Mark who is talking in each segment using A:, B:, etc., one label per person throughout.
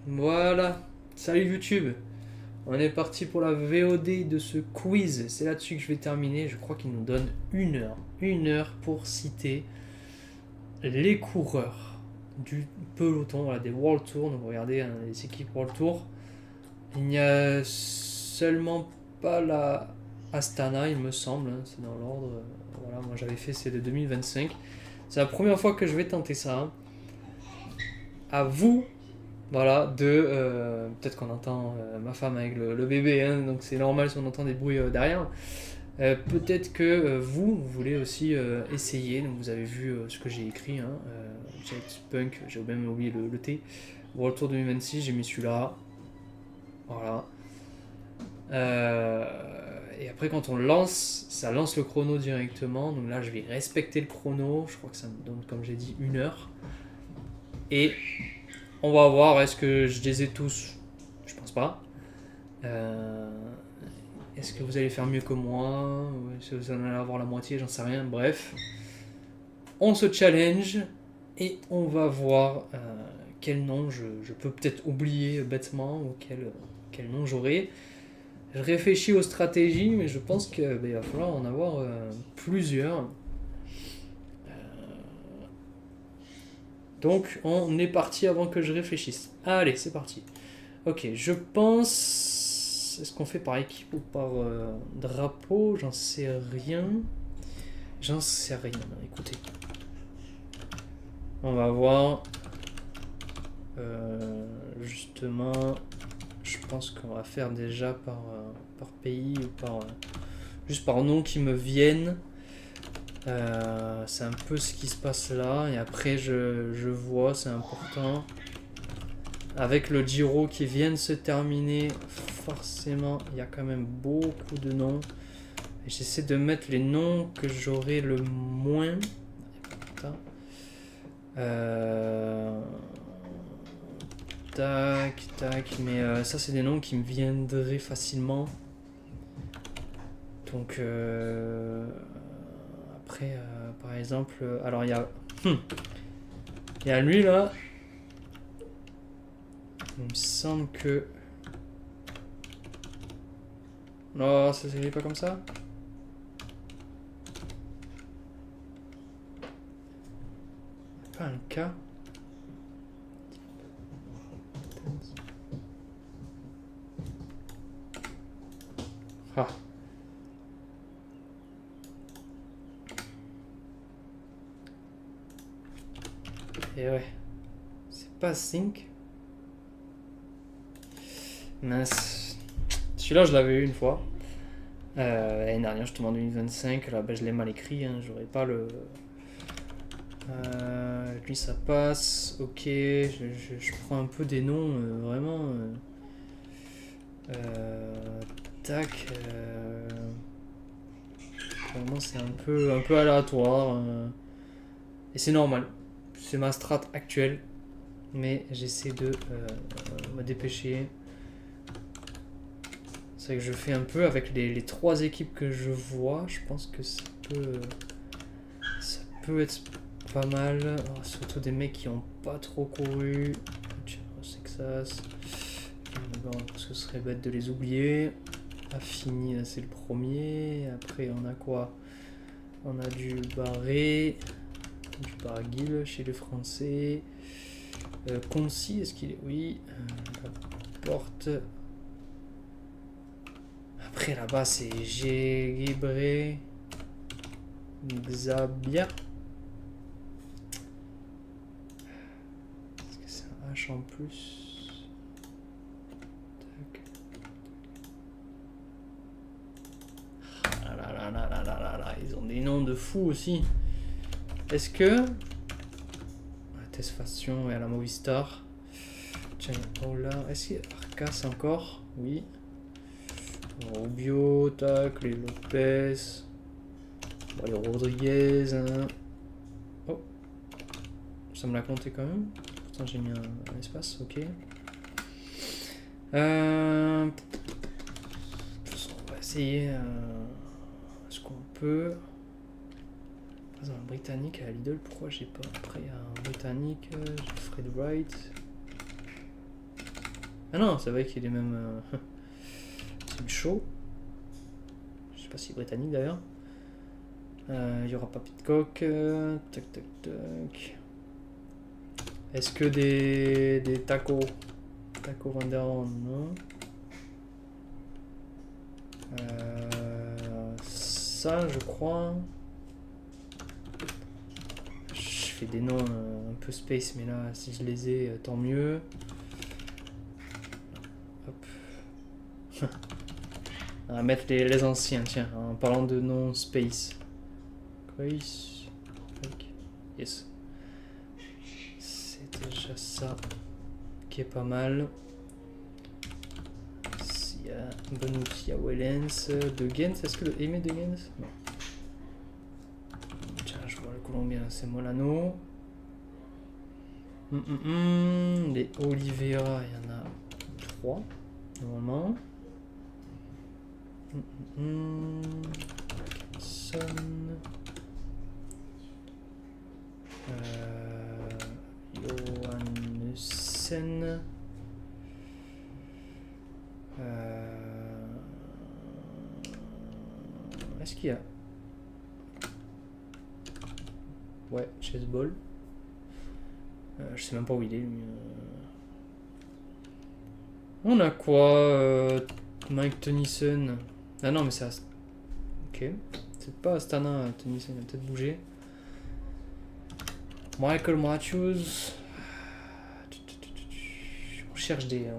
A: Voilà. Salut YouTube. On est parti pour la VOD de ce quiz. C'est là-dessus que je vais terminer. Je crois qu'il nous donne 1 heure. 1 heure pour citer les coureurs du peloton, voilà, des World Tour. Donc regardez hein, les équipes World Tour. Il n'y a seulement pas la Astana, il me semble. Hein, c'est dans l'ordre. Voilà, moi j'avais fait c'est de 2025. C'est la première fois que je vais tenter ça. Hein. À vous. Voilà, peut-être qu'on entend ma femme avec le bébé, hein, donc c'est normal si on entend des bruits derrière. Peut-être que vous voulez aussi essayer, donc vous avez vu ce que j'ai écrit, hein, Jet Punk, j'ai même oublié le T, World Tour 2026, j'ai mis celui-là, voilà. Et après quand on lance, ça lance le chrono directement, donc là je vais respecter le chrono, je crois que ça me donne comme j'ai dit 1 heure. Et on va voir, est-ce que je les ai tous? Je pense pas. Euh, Est-ce que vous allez faire mieux que moi? Est-ce que vous en allez avoir la moitié? J'en sais rien. Bref, on se challenge et on va voir quel nom je peux peut-être oublier bêtement ou quel nom j'aurai. Je réfléchis aux stratégies, mais je pense qu'il va falloir en avoir plusieurs. Donc on est parti avant que je réfléchisse. Allez, c'est parti. Ok, je pense. Est-ce qu'on fait par équipe ou par drapeau? J'en sais rien. J'en sais rien. Écoutez. On va voir. Justement, je pense qu'on va faire déjà par pays ou juste par nom qui me viennent. C'est un peu ce qui se passe là. Et après, je vois, c'est important. Avec le Giro qui vient de se terminer, forcément, il y a quand même beaucoup de noms. Et j'essaie de mettre les noms que j'aurai le moins. Tac, tac. Mais ça, c'est des noms qui me viendraient facilement. Donc, après, par exemple, alors il y a. Il y a lui là. Il me semble que. Non, ça s'écrit pas comme ça. Pas un K. Ah. Et ouais. C'est pas Sync. Mince. Celui-là, je l'avais eu une fois. L'année dernière, justement, en 2025. Là, ben, je l'ai mal écrit. Hein, j'aurais pas le. Lui, ça passe. Ok. Je prends un peu des noms vraiment. Tac. Vraiment, c'est un peu aléatoire. Et c'est normal. C'est ma strat actuelle. Mais j'essaie de me dépêcher. C'est vrai que je fais un peu avec les 3 équipes que je vois. Je pense que ça peut être pas mal. Oh, surtout des mecs qui ont pas trop couru. Texas. Parce que ce serait bête de les oublier. Affini, là c'est le premier. Après on a quoi? On a du Barré. Du Barguil chez les Français. Concy, est-ce qu'il est. Oui. La porte. Après là-bas c'est Gébré. Xabia. Est-ce que c'est un H en plus? Tac. Ah là là là là là là là, ils ont des noms de fous aussi. Est-ce que. La Tesfation et à la Movistar. Tiens, oh là. Est-ce qu'il y a Arcas encore? Oui. Rubio, tac, les Lopez. Bon, les Rodriguez. Hein. Oh. Ça me l'a compté quand même. Pourtant j'ai mis un espace, ok. On va essayer. Est-ce qu'on peut. Pas un britannique à Lidl, pourquoi j'ai pas. Après il y a un britannique, Fred Wright. Ah non, c'est vrai qu'il est même... c'est du show. Je sais pas si britannique d'ailleurs. Il y aura pas Pitcock. Tac tac tac. Est-ce que des tacos? Taco Vanderland, non. Ça, je crois. Je fais des noms un peu space, mais là, si je les ai, tant mieux. Hop. On va mettre les anciens, tiens, en parlant de noms space. Yes. C'est déjà ça qui est pas mal. Il y a Bonucci, il y a Wellens, De Gens. Est-ce que le aimé De Gens? Non. Tiens, je vois le Colombien, c'est Molano. Les Oliveira, il y en a 3 normalement. Son. Johannessen. Est-ce qu'il y a... Ouais, Chessball. Je sais même pas où il est, lui. On a quoi Mike Tennyson. Ah non, mais c'est... Ok. C'est pas Astana, Tennyson, il a peut-être bougé. Michael Matthews. On cherche des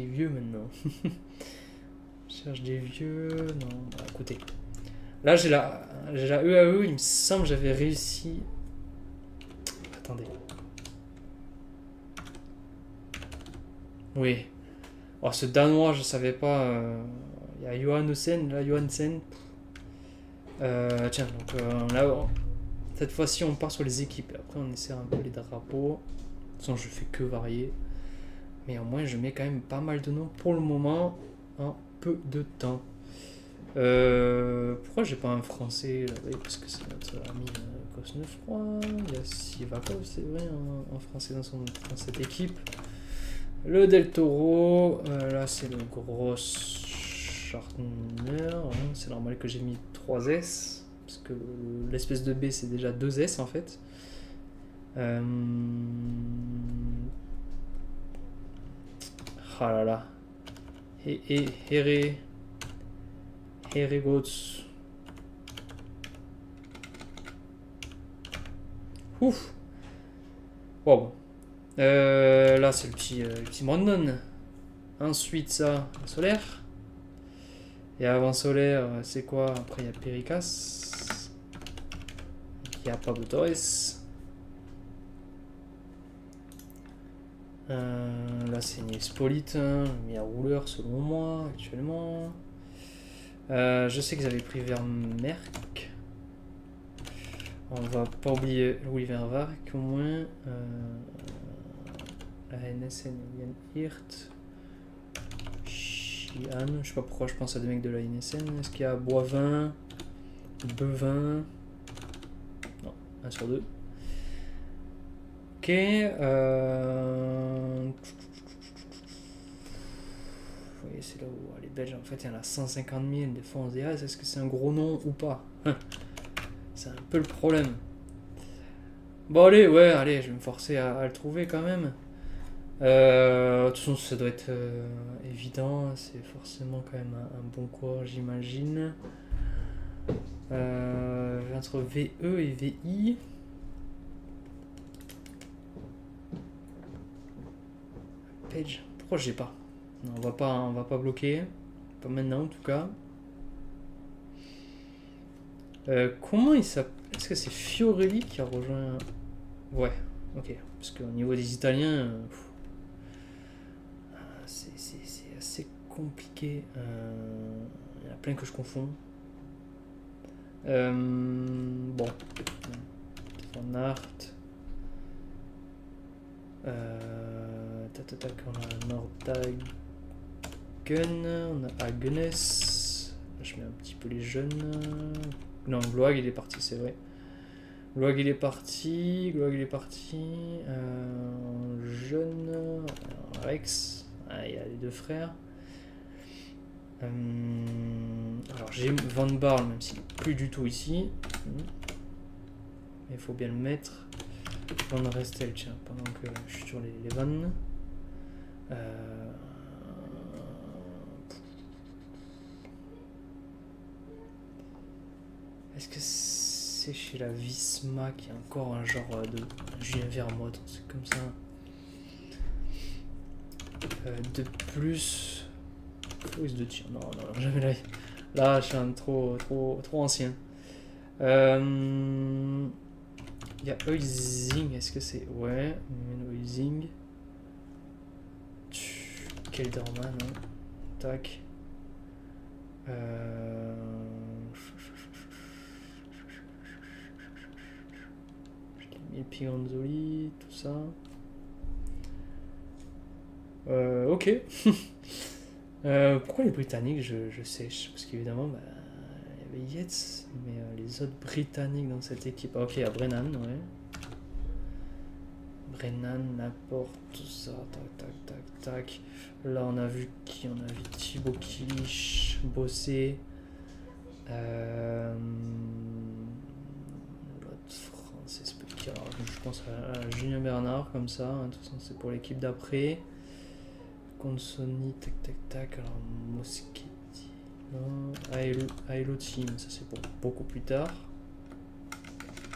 A: vieux maintenant. On cherche des vieux... Non, bah, écoutez. Là, j'ai la EAE, il me semble que j'avais réussi... Attendez. Oui. Oh, ce danois, je savais pas. Il y a Johannessen, là, Johansen. Tiens, donc là, cette fois-ci, on part sur les équipes. Après, on essaie un peu les drapeaux. De toute façon, je fais que varier. Mais au moins, je mets quand même pas mal de noms pour le moment. En peu de temps. Pourquoi j'ai pas un français là? Oui, parce que c'est notre ami Cosneuf, je crois. Il y a Sivakov, c'est vrai, en français dans cette équipe. Le Del Toro, là c'est le gros Schartner, hein, c'est normal que j'ai mis 3 S, parce que l'espèce de B c'est déjà 2 S en fait. Ah là là. Goats. Ouf. Wow. Là c'est le petit Brandon. Ensuite ça, Solaire. Et avant Solaire, c'est quoi? Après il y a Pericas. Il y a Pablo Torres. Là c'est Nils Polite, hein, le meilleur rouleur selon moi actuellement. Je sais qu'ils avaient pris Vermerck. On va pas oublier Louis Vervark au moins. La NSN, Yann Hirt. Chian, je sais pas pourquoi je pense à des mecs de la NSN. Est-ce qu'il y a Boivin? Bevin? Non, 1 sur 2. Ok. Vous voyez, c'est là où les Belges, en fait, il y en a 150 000. Des fois, on se dit, ah, est-ce que c'est un gros nom ou pas? C'est un peu le problème. Bon, allez, ouais, allez, je vais me forcer à le trouver quand même. De toute façon, ça doit être évident. C'est forcément quand même un bon coureur, j'imagine. Entre VE et VI. Page. Pourquoi j'ai pas? Non, on va pas bloquer. Pas maintenant en tout cas. Comment il s'appelle? Est-ce que c'est Fiorelli qui a rejoint? Ouais, ok. Parce qu'au niveau des Italiens, c'est assez compliqué. Il y en a plein que je confonds. Bon. Van Aert. On a Nordhagen, on a Agnes. Je mets un petit peu les jeunes. Non, Gloag il est parti, c'est vrai. Gloag il est parti. Jeune. Rex. Ah, il y a les deux frères. Alors j'ai Van Barle, même s'il n'est plus du tout ici. Mais il faut bien le mettre. Van Restel, tiens, pendant que je suis sur les vannes. Est-ce que c'est chez la Visma qu'il y a encore un genre de Julien Vermote, c'est comme ça. De plus, fausse de tir. Non, jamais là. Là, je suis un trop ancien. Il y a Huizing, est-ce que c'est. Ouais, Huizing. Kelderman, hein. Tac. Piganzoli, tout ça. Ok. Pourquoi les Britanniques, je sais, parce qu'évidemment, il y avait Yates, mais les autres Britanniques dans cette équipe. Ok, il y a Brennan, ouais. Brennan, Laporte, tout ça, tac. Là, on a vu qui? On a vu Thibaut Kilich, Bossé. L'autre français, c'est peut-être qui? Alors, je pense à Julien Bernard, comme ça. Hein, de toute façon, c'est pour l'équipe d'après. Consoni, tac. Alors, Moschetti. Non, Aelo Team, ça c'est pour beaucoup plus tard.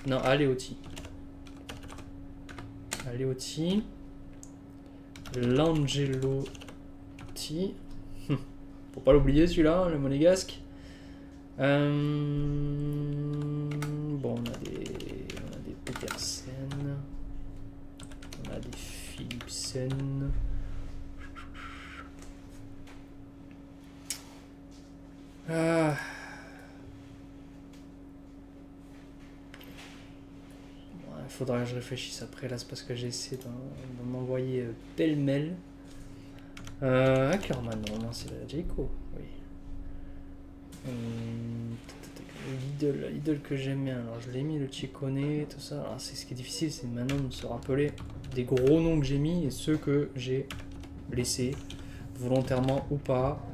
A: Non, Aleotti. L'Angelotti. Faut pas l'oublier celui-là, le monégasque. Bon, on a des Petersen. On a des Philipsen. Il faudra que je réfléchisse après, là c'est parce que j'ai essayé d'en m'envoyer pêle-mêle. Ackerman, non, c'est la Jayco, oui. L'idole que j'aime bien, alors je l'ai mis, le Ciccone, tout ça. Alors c'est ce qui est difficile, c'est maintenant de se rappeler des gros noms que j'ai mis et ceux que j'ai laissés, volontairement ou pas.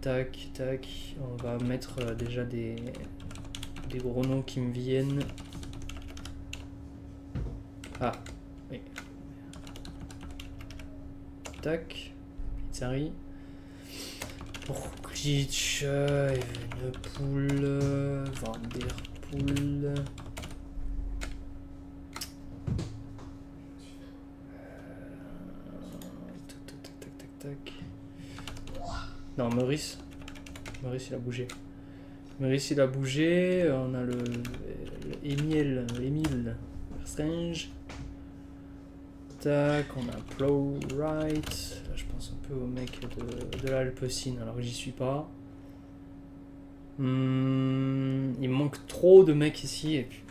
A: Tac, on va mettre déjà des gros noms qui me viennent. Ah, oui. Tac, Pizzari. Orkic, Evenepoel, Van Der Poel. Tac. Non, Maurice il a bougé. On a le Émile Strange. Tac, on a Plowright. Là, je pense un peu au mec de l'Alpecin, alors que j'y suis pas. Il me manque trop de mecs ici. Et puis...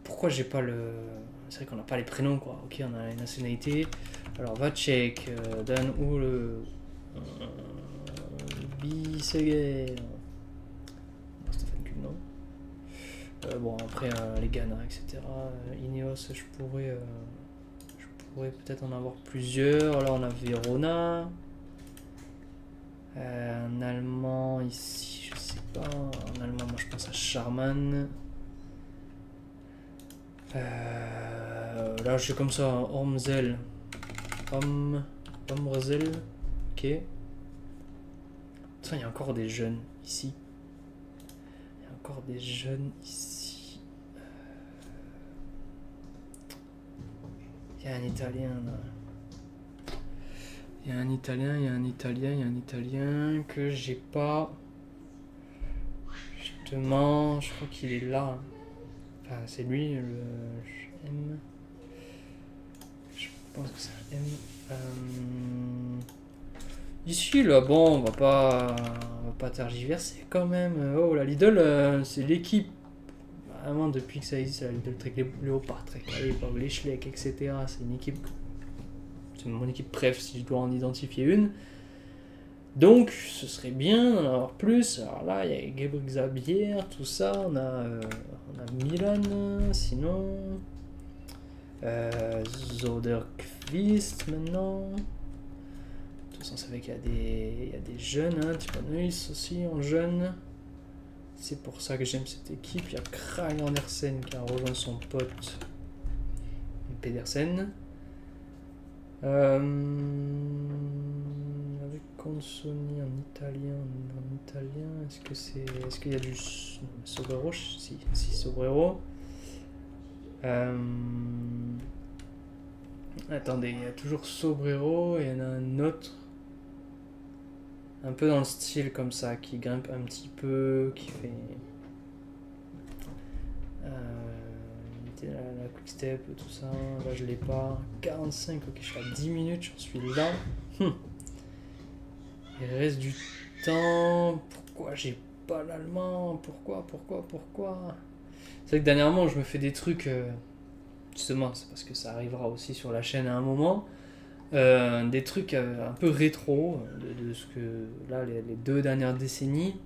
A: Pourquoi j'ai pas le... C'est vrai qu'on n'a pas les prénoms, quoi. Ok, on a les nationalités. Alors, Vacek, Dan Houle, Bisseguer. Stéphane Kuhn, non. Bon, après, les Ghana, etc. Ineos, je pourrais peut-être en avoir plusieurs. Là, on a Verona. Un Allemand, ici, je sais pas. En Allemand, moi, je pense à Charman. Là, je suis comme ça, Omzel. Omrzel. Ok. Il y a encore des jeunes ici. Il y a un Italien là. Il y a un Italien que j'ai pas. Justement, je crois qu'il est là. Enfin, c'est lui, le M. Je pense que c'est un M. Ici, là, bon, on va pas tergiverser quand même. Oh, la Lidl, c'est l'équipe. Vraiment, depuis que ça existe, la Lidl Trek Léopard, Trek les Schleck, etc. C'est une équipe. C'est mon équipe, bref, si je dois en identifier une. Donc, ce serait bien d'en avoir plus. Alors là, il y a Gabriel Xavier, tout ça. On a Milan, sinon. Zoderqvist maintenant. De toute façon, ça fait qu'il y a des jeunes. Hein. Tipanus aussi en jeune. C'est pour ça que j'aime cette équipe. Il y a Krag Andersen qui a rejoint son pote Pedersen. Avec Consoni en italien, est-ce qu'il y a du Sobrero? Si, Sobrero. Attendez, il y a toujours Sobrero et il y en a un autre. Un peu dans le style comme ça, qui grimpe un petit peu, qui fait. La quick step, tout ça. Là, je l'ai pas. 45, ok, je suis à 10 minutes, j'en suis là. Il reste du temps. Pourquoi j'ai pas l'allemand? Pourquoi? C'est vrai que dernièrement, je me fais des trucs. Justement, c'est parce que ça arrivera aussi sur la chaîne à un moment. Des trucs un peu rétro de ce que. Là, les 2 dernières décennies.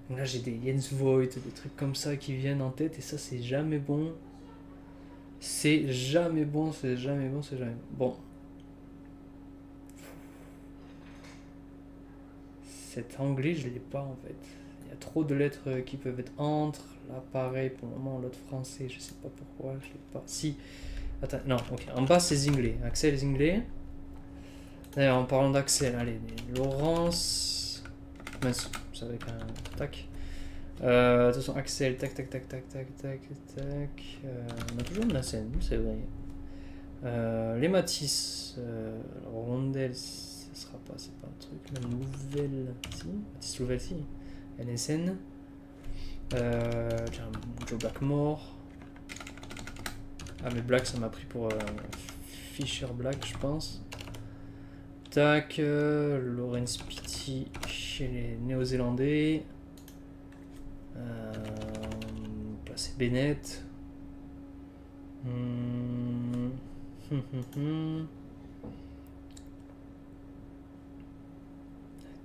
A: Donc là, j'ai des Jens Voigt, des trucs comme ça qui viennent en tête. Et ça, c'est jamais bon. C'est jamais bon. Bon. Cet anglais, je l'ai pas en fait. Il y a trop de lettres qui peuvent être entre. Là, pareil, pour le moment, l'autre français, je sais pas pourquoi, je l'ai pas. Si. Attends, non, ok. En bas, c'est Zinglé. Axel Zinglé. D'ailleurs, en parlant d'Axel, allez, Laurence. Mince, ça avec un. Tac. De toute façon, Axel, tac. On a toujours de la scène, c'est vrai. Les Matisse. Rondel, ça sera pas, c'est pas un truc. La nouvelle. Si. Matisse Louvel, si. NSN. Joe Blackmore. Ah, mais Black, ça m'a pris pour Fisher Black, je pense. Tac. Lawrence Pitty chez les Néo-Zélandais. Placer Bennett.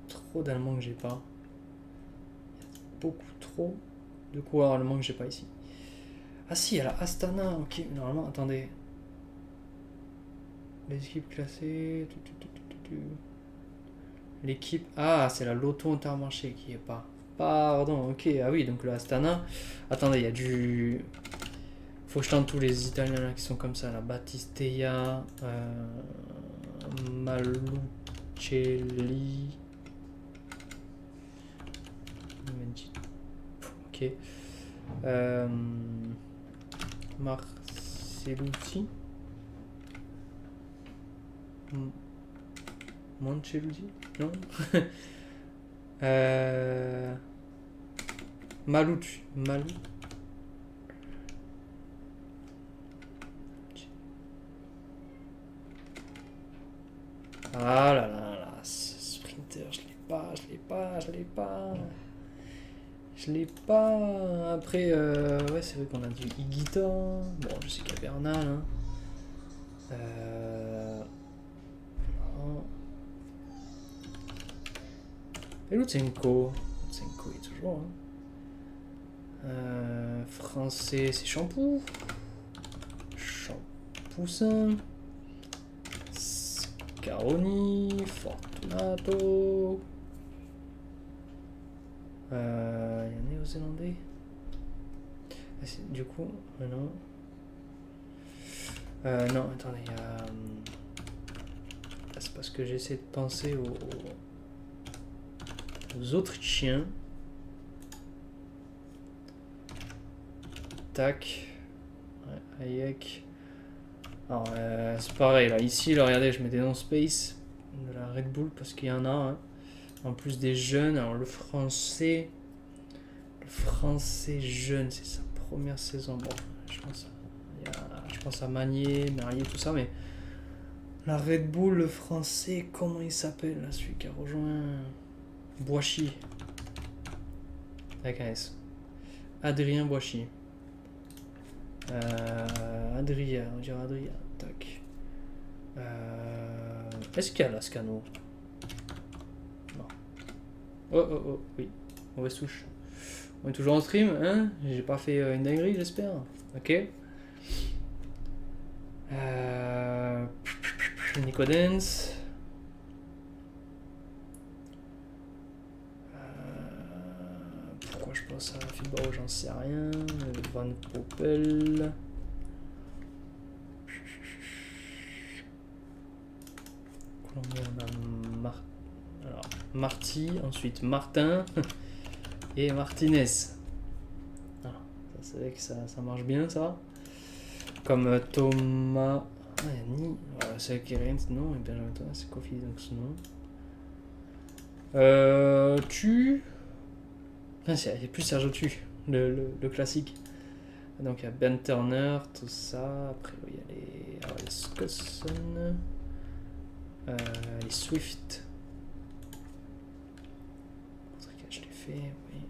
A: Trop d'Allemands que j'ai pas. Beaucoup trop de coureurs allemands que j'ai pas ici. Ah si, il y a la Astana. Ok, normalement, attendez. Les équipes classées. L'équipe. Ah, c'est la Lotto Intermarché qui est pas. Pardon, ok. Ah oui, donc le Astana. Attendez, il y a du. Faut que je tente tous les Italiens là qui sont comme ça. La Battisteia. Malucelli. Ok. Marcellucci. Moncellucci. Non. Malucci. Ah là là là, ce sprinter, je l'ai pas. Après, ouais, c'est vrai qu'on a du Higuita. Bon, je sais qu'il y a Bernal. Hein. Et Lutsenko. Lutsenko est toujours. Hein. Français, c'est Champoux. Champoussin. Caroni. Fortunato. Il y a un néo-zélandais. Du coup, non. Non, attendez, il y a. C'est parce que j'essaie de penser aux Autrichiens. Tac. Ouais, Hayek. Alors, c'est pareil, là. Ici, là, regardez, je mets des noms space de la Red Bull parce qu'il y en a. Hein. En plus des jeunes. Alors, le français jeune, c'est sa première saison. Bon, je pense à Magnier, Merlier, tout ça, mais la Red Bull, le français, comment il s'appelle, là, celui qui a rejoint Boissy. Avec un S. Adrien Boissy. Adrien, on dirait Adrien. Tac. Est-ce qu'il y a Lascano? Non. Oh, oh, oh, oui. Mauvaise touche. On est toujours en stream, hein? J'ai pas fait une dinguerie, j'espère. Ok. Nico Dance. Pourquoi je pense à Fibao, j'en sais rien. Van Poppel. Colombien, on a alors, Marty, ensuite Martin et Martinez. Voilà. Ça, c'est vrai que ça marche bien, ça. Comme Thomas. Ah, il y a ni. C'est Kérens, non. Et Benjamin Thomas, c'est Kofi, donc ce nom. Tu. Ah, il n'y a plus Sergio Tu, le classique. Donc il y a Ben Turner, tout ça. Après, il y a les Scottson. Les Swift. Je l'ai fait, oui.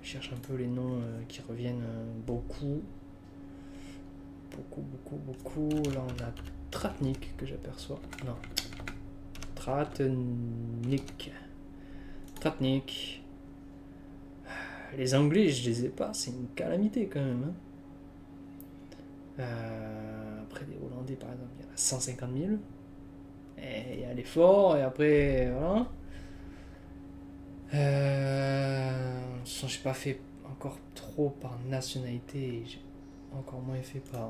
A: Je cherche un peu les noms qui reviennent beaucoup. Beaucoup. Là, on a Tratnik que j'aperçois. Non. Tratnik. Les Anglais, je les ai pas. C'est une calamité quand même. Hein. Après, des Hollandais, par exemple, il y en a 150 000. Et il y a l'effort, et après, voilà. J'ai pas fait encore trop par nationalité, j'ai encore moins fait par.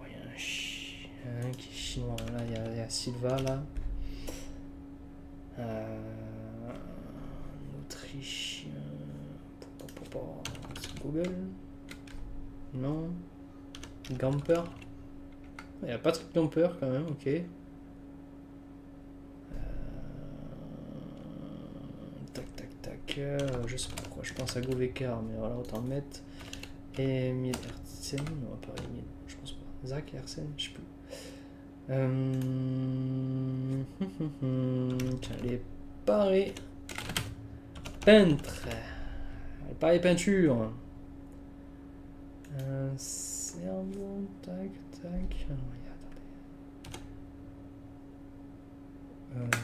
A: Il y a un qui est chinois, là, il y a Silva, là. Un Autrichien. C'est Google. Non. Gamper. Il y a Patrick Gamper quand même, ok. Je sais pas pourquoi je pense à Govekar, mais voilà, autant le mettre. Emil Hersen, non, pas Emil, je pense pas. Zach Hersen, je sais plus. Tiens, les parés peintres. Les parés peintures. Cerveau, tac. Ah non, attendez.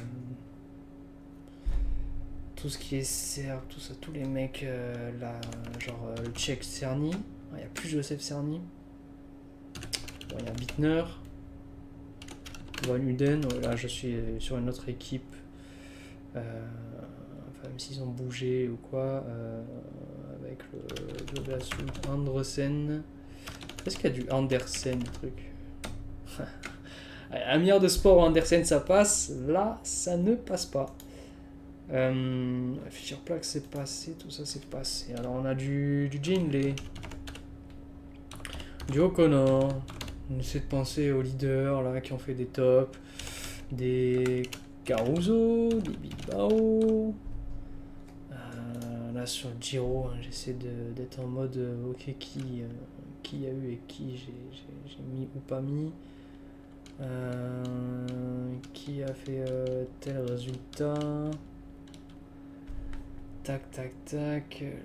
A: Tout ce qui est serbe, tout ça, tous les mecs là, genre le tchèque Cerny. Il n'y a plus Joseph Cerny. Bon, il y a Bittner. Van Uden. Là, je suis sur une autre équipe. Enfin, même s'ils ont bougé ou quoi. Avec le Andresen. Est-ce qu'il y a du Andersen, truc? Un milliard de sport Andersen, ça passe. Là, ça ne passe pas. Fischer Plaque c'est passé, tout ça c'est passé. Alors on a du Jinley, du O'Connor. On essaie de penser aux leaders là qui ont fait des tops, des Caruso, des Bilbao. Là sur le Giro, hein, j'essaie d'être en mode ok qui y a eu et qui j'ai mis ou pas mis. Qui a fait tel résultat. Tac. Là,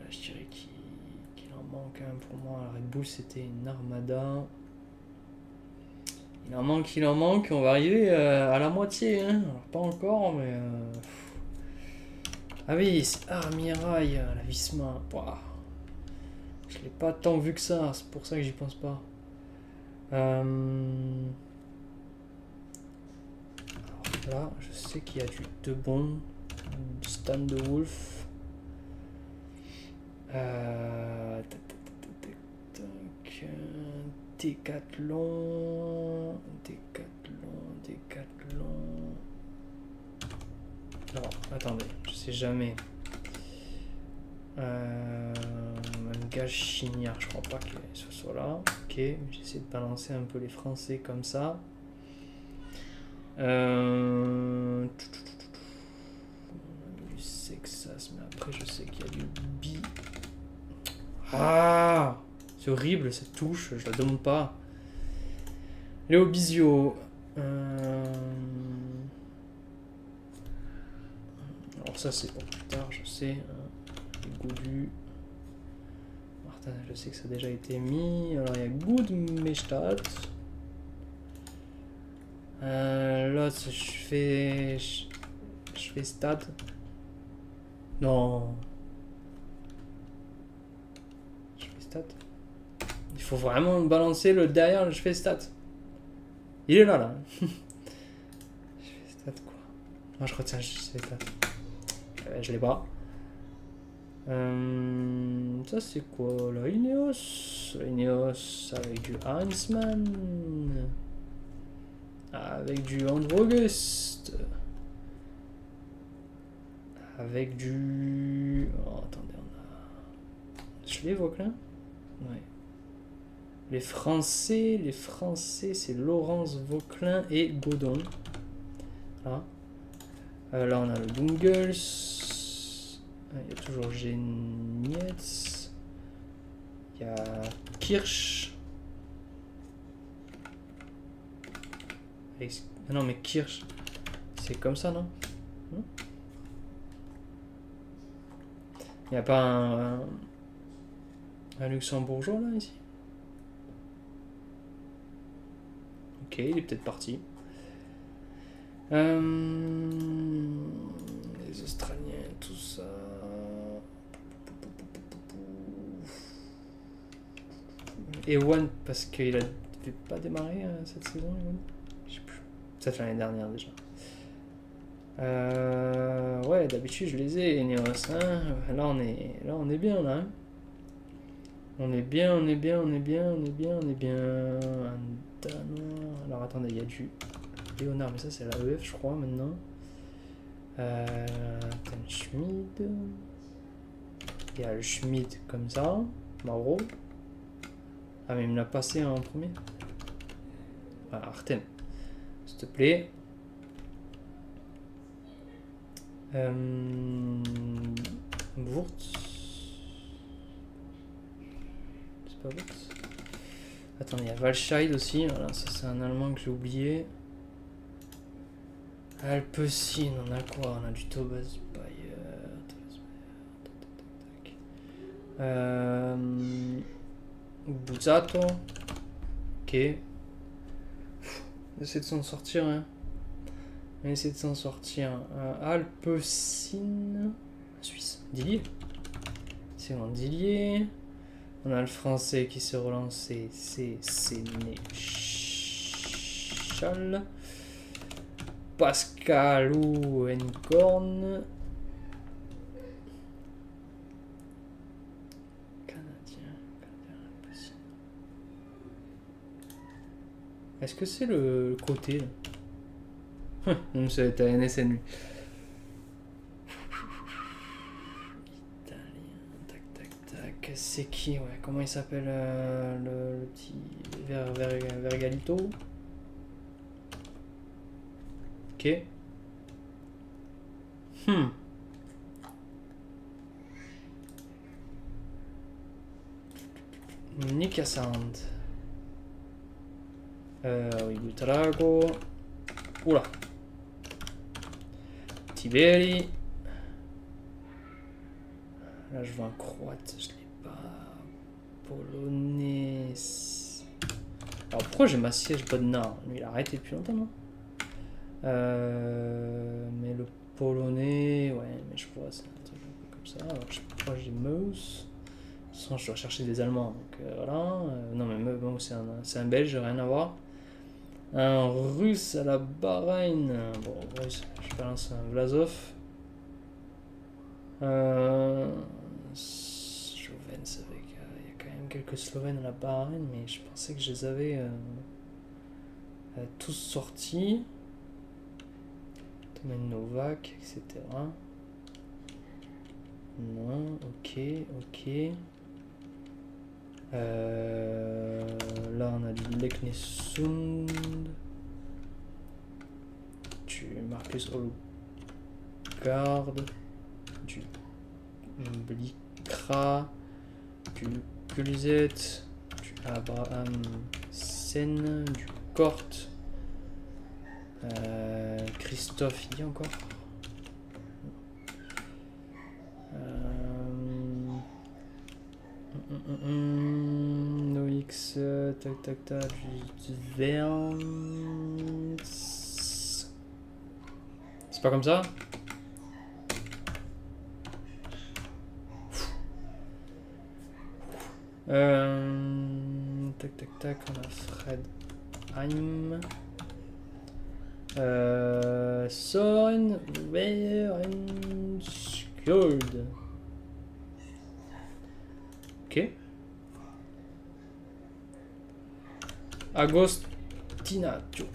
A: je dirais qu'il en manque quand même pour moi. La Red Bull, c'était une armada. Il en manque. On va arriver à la moitié. Hein. Alors, pas encore, mais. Ah oui, c'est Armirail, la Visma. Wow. Je l'ai pas tant vu que ça. C'est pour ça que j'y pense pas. Alors là, je sais qu'il y a du De Bon, Stan de Wolf. Décathlon. Alors, attendez, je sais jamais. Manga Chignard, je crois pas que ce soit là. Ok, j'essaie de balancer un peu les Français comme ça. Du Sexas, mais après je sais qu'il y a du Bi. Ah, c'est horrible cette touche, je la demande pas. Léo Bizio. Alors ça c'est pour plus tard, je sais. Goudu. Martin, je sais que ça a déjà été mis. Alors il y a Goudmestadt. L'autre, je fais stade. Non. Je fais stade. Il faut vraiment balancer le derrière, je fais stat. Il est là, là. Je fais stat, quoi. Non, je retiens, je fais stat. Je l'ai pas. Ça, c'est quoi, la Ineos? La Ineos avec du Heinzmann. Avec du Androgust. Avec du... Oh, attendez, on a... Je l'évoque, là? Ouais. Les Français, c'est Laurence Vauclin et Godon. Là. Là, on a le Dungles. Il y a toujours Genietz. Il y a Kirsch. Ah non, mais Kirsch, c'est comme ça, non? Il n'y a pas un luxembourgeois, là, ici? Ok, il est peut-être parti. Les Australiens, tout ça. Ewan, parce qu'il a pas démarré cette saison, Ewan. Je sais plus. Peut-être l'année dernière déjà. Ouais, d'habitude je les ai, Ineos. Hein. Là on est bien là. Hein. On est bien. Un Danois. Alors attendez, il y a du Léonard, mais ça c'est la EF je crois maintenant. Schmid. Il y a le Schmid comme ça. Mauro. Ah mais il me l'a passé en premier. Voilà, Artem. S'il te plaît. Wurtz. C'est pas Wurtz. Attends, il y a Walscheid aussi. Voilà, ça c'est un allemand que j'ai oublié. Alpecin, on a quoi? On a du Tobias Bayer. Buzzato. Ok. Essayer de s'en sortir, hein. On va essayer de s'en sortir. Alpecin. Suisse. Dillier. C'est bon, Dillier. On a le français qui s'est relancé. C'est Sénéchal. Pascalou Encorn. Canadien. Est-ce que c'est le côté là? Non, c'est à NSN lui. Italien. Tac, tac, tac. C'est qui, ouais? Comment il s'appelle le petit Vergalito? Ok. Nikasand. Oui, Butrago. Oula. Tiberi. Là, je vois un croate, je l'ai pas. Polonais. Alors, pourquoi j'ai ma siège Bodnar? Lui, il a arrêté depuis longtemps, non? Mais le polonais, ouais, mais je crois que c'est un truc un peu comme ça. Alors, je sais pas pourquoi j'ai Meuse. Sans, je dois chercher des Allemands, donc voilà. Non, mais Meuse, c'est un Belge, rien à voir. Un Russe à la Bahreïn. Bon, Russe, je balance un Vlasov. Slovène, c'est vrai qu'il y a quand même quelques Slovènes à la Bahreïn, mais je pensais que je les avais tous sortis. Tomen Novak, etc. Non, ok. Là, on a du Leknesund. Du Marcus Holgard. Du Blikra. Du Gulzet. Du Abraham Sen. Du Kort. Christophe, il y a encore. X, tac tac tac, Verne. C'est pas comme ça? Tac tac tac, on a Fred Heim. Soren Werenskjold. Ok. Agostinato.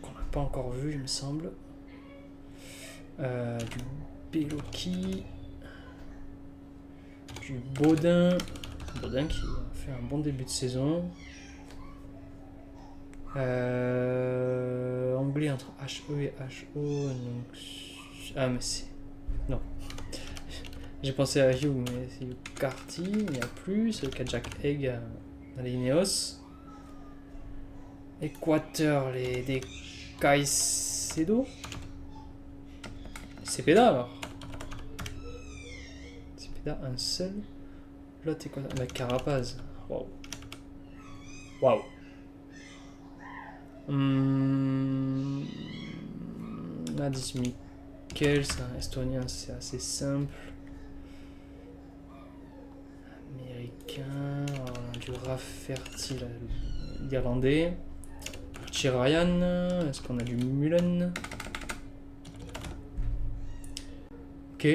A: Qu'on n'a pas encore vu, il me semble. Du Beloki. Du Baudin. Baudin qui a fait un bon début de saison. Anglais entre HE et HO. Donc... Ah, mais c'est. Non. J'ai pensé à Hugh, mais c'est Hugh Carty. Il n'y a plus. C'est le cas de Jack Egg dans les Ineos. Équateur, des Caicedo. Cepeda alors. Cepeda, un seul. L'autre Équateur. Mais Carapaz. Waouh. Waouh. Madis Mikkels, un estonien, c'est assez simple. Américain, on a du Rafferty, l'Irlandais. Ryan, est-ce qu'on a du Mullen? Ok.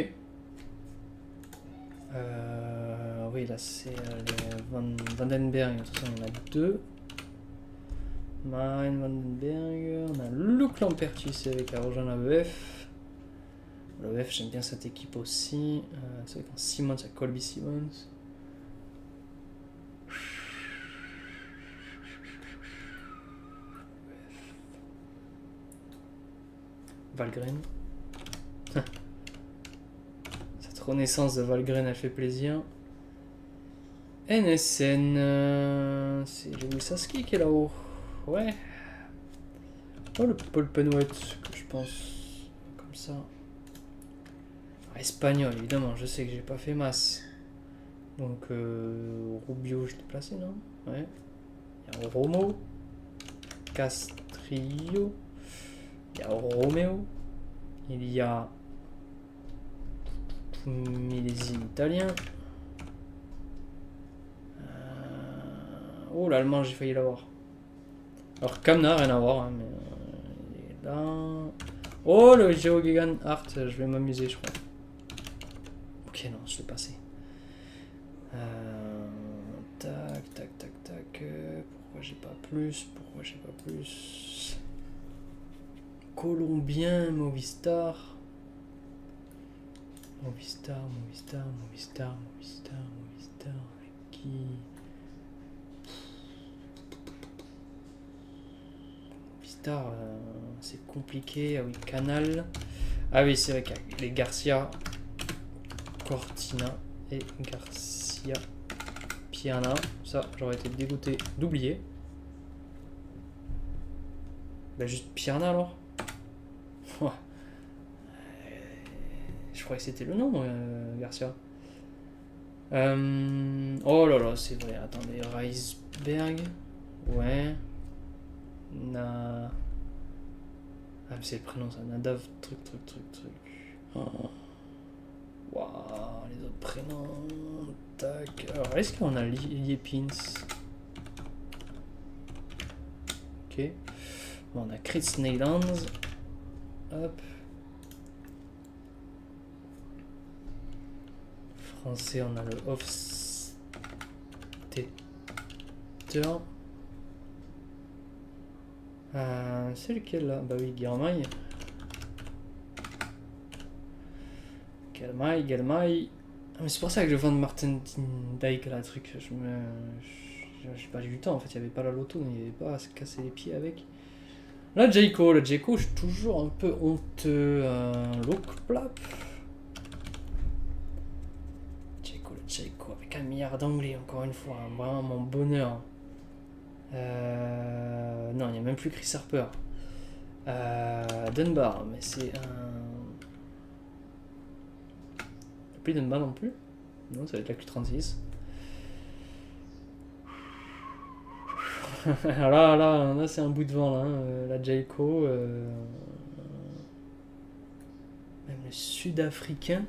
A: Oui, là c'est le Vandenberg, de toute façon on en a deux. Marine Vandenberg, on a Luc Lampertis avec a rejoint la EF. L'EF, j'aime bien cette équipe aussi. C'est vrai qu'en Simmons, il y a Colby Simmons. Valgren. Cette renaissance de Valgren, elle fait plaisir. NSN, c'est Louis Saski qui est là-haut. Ouais. Oh, le Paul Penouet, que je pense comme ça. Espagnol, évidemment, je sais que j'ai pas fait masse. Donc, Rubio, je l'ai placé, non? Ouais. Il y a Romo. Castrillo. Il y a Romeo. Il y a Milesi italien. Oh, l'allemand, j'ai failli l'avoir. Alors, Kamna, rien à voir, hein, mais il est là. Oh, le Geoghegan Art, je vais m'amuser, je crois. Ok, non, je l'ai passé. Tac, tac, tac, tac. Pourquoi j'ai pas plus? Pourquoi j'ai pas plus? Colombien, Movistar. Movistar. Avec qui? Movistar, c'est compliqué. Ah oui, Canal. Ah oui, c'est vrai qu'il y a les Garcia, Cortina et Garcia Piana. Ça, j'aurais été dégoûté d'oublier. Bah, juste Piana alors. Ouais. Je croyais que c'était le nom, Garcia. Oh là là, c'est vrai. Attendez, Reisberg. Ouais. Ah, mais c'est le prénom, ça. Nadav, truc. Oh. Waouh, les autres prénoms. Tac. Alors, est-ce qu'on a Liepins? Ok. Bon, on a Chris Neylands. Hop. Français, on a le Hofstetter. C'est lequel là? Bah oui, Germain. Ah, mais c'est pour ça que je vends de Martin Dyke là, truc. J'ai pas eu le temps en fait, il n'y avait pas la loto, il n'y avait pas à se casser les pieds avec. Là, Jayco, je suis toujours un peu honteux. Lokplap. Jayco, avec 1 milliard d'anglais, encore une fois, hein, vraiment mon bonheur. Non, il n'y a même plus Chris Harper. Dunbar, mais c'est un. Plus Dunbar non plus. Non, ça va être la Q36. Là c'est un bout de vent, là. Hein. La Jayco. Même le sud-africain.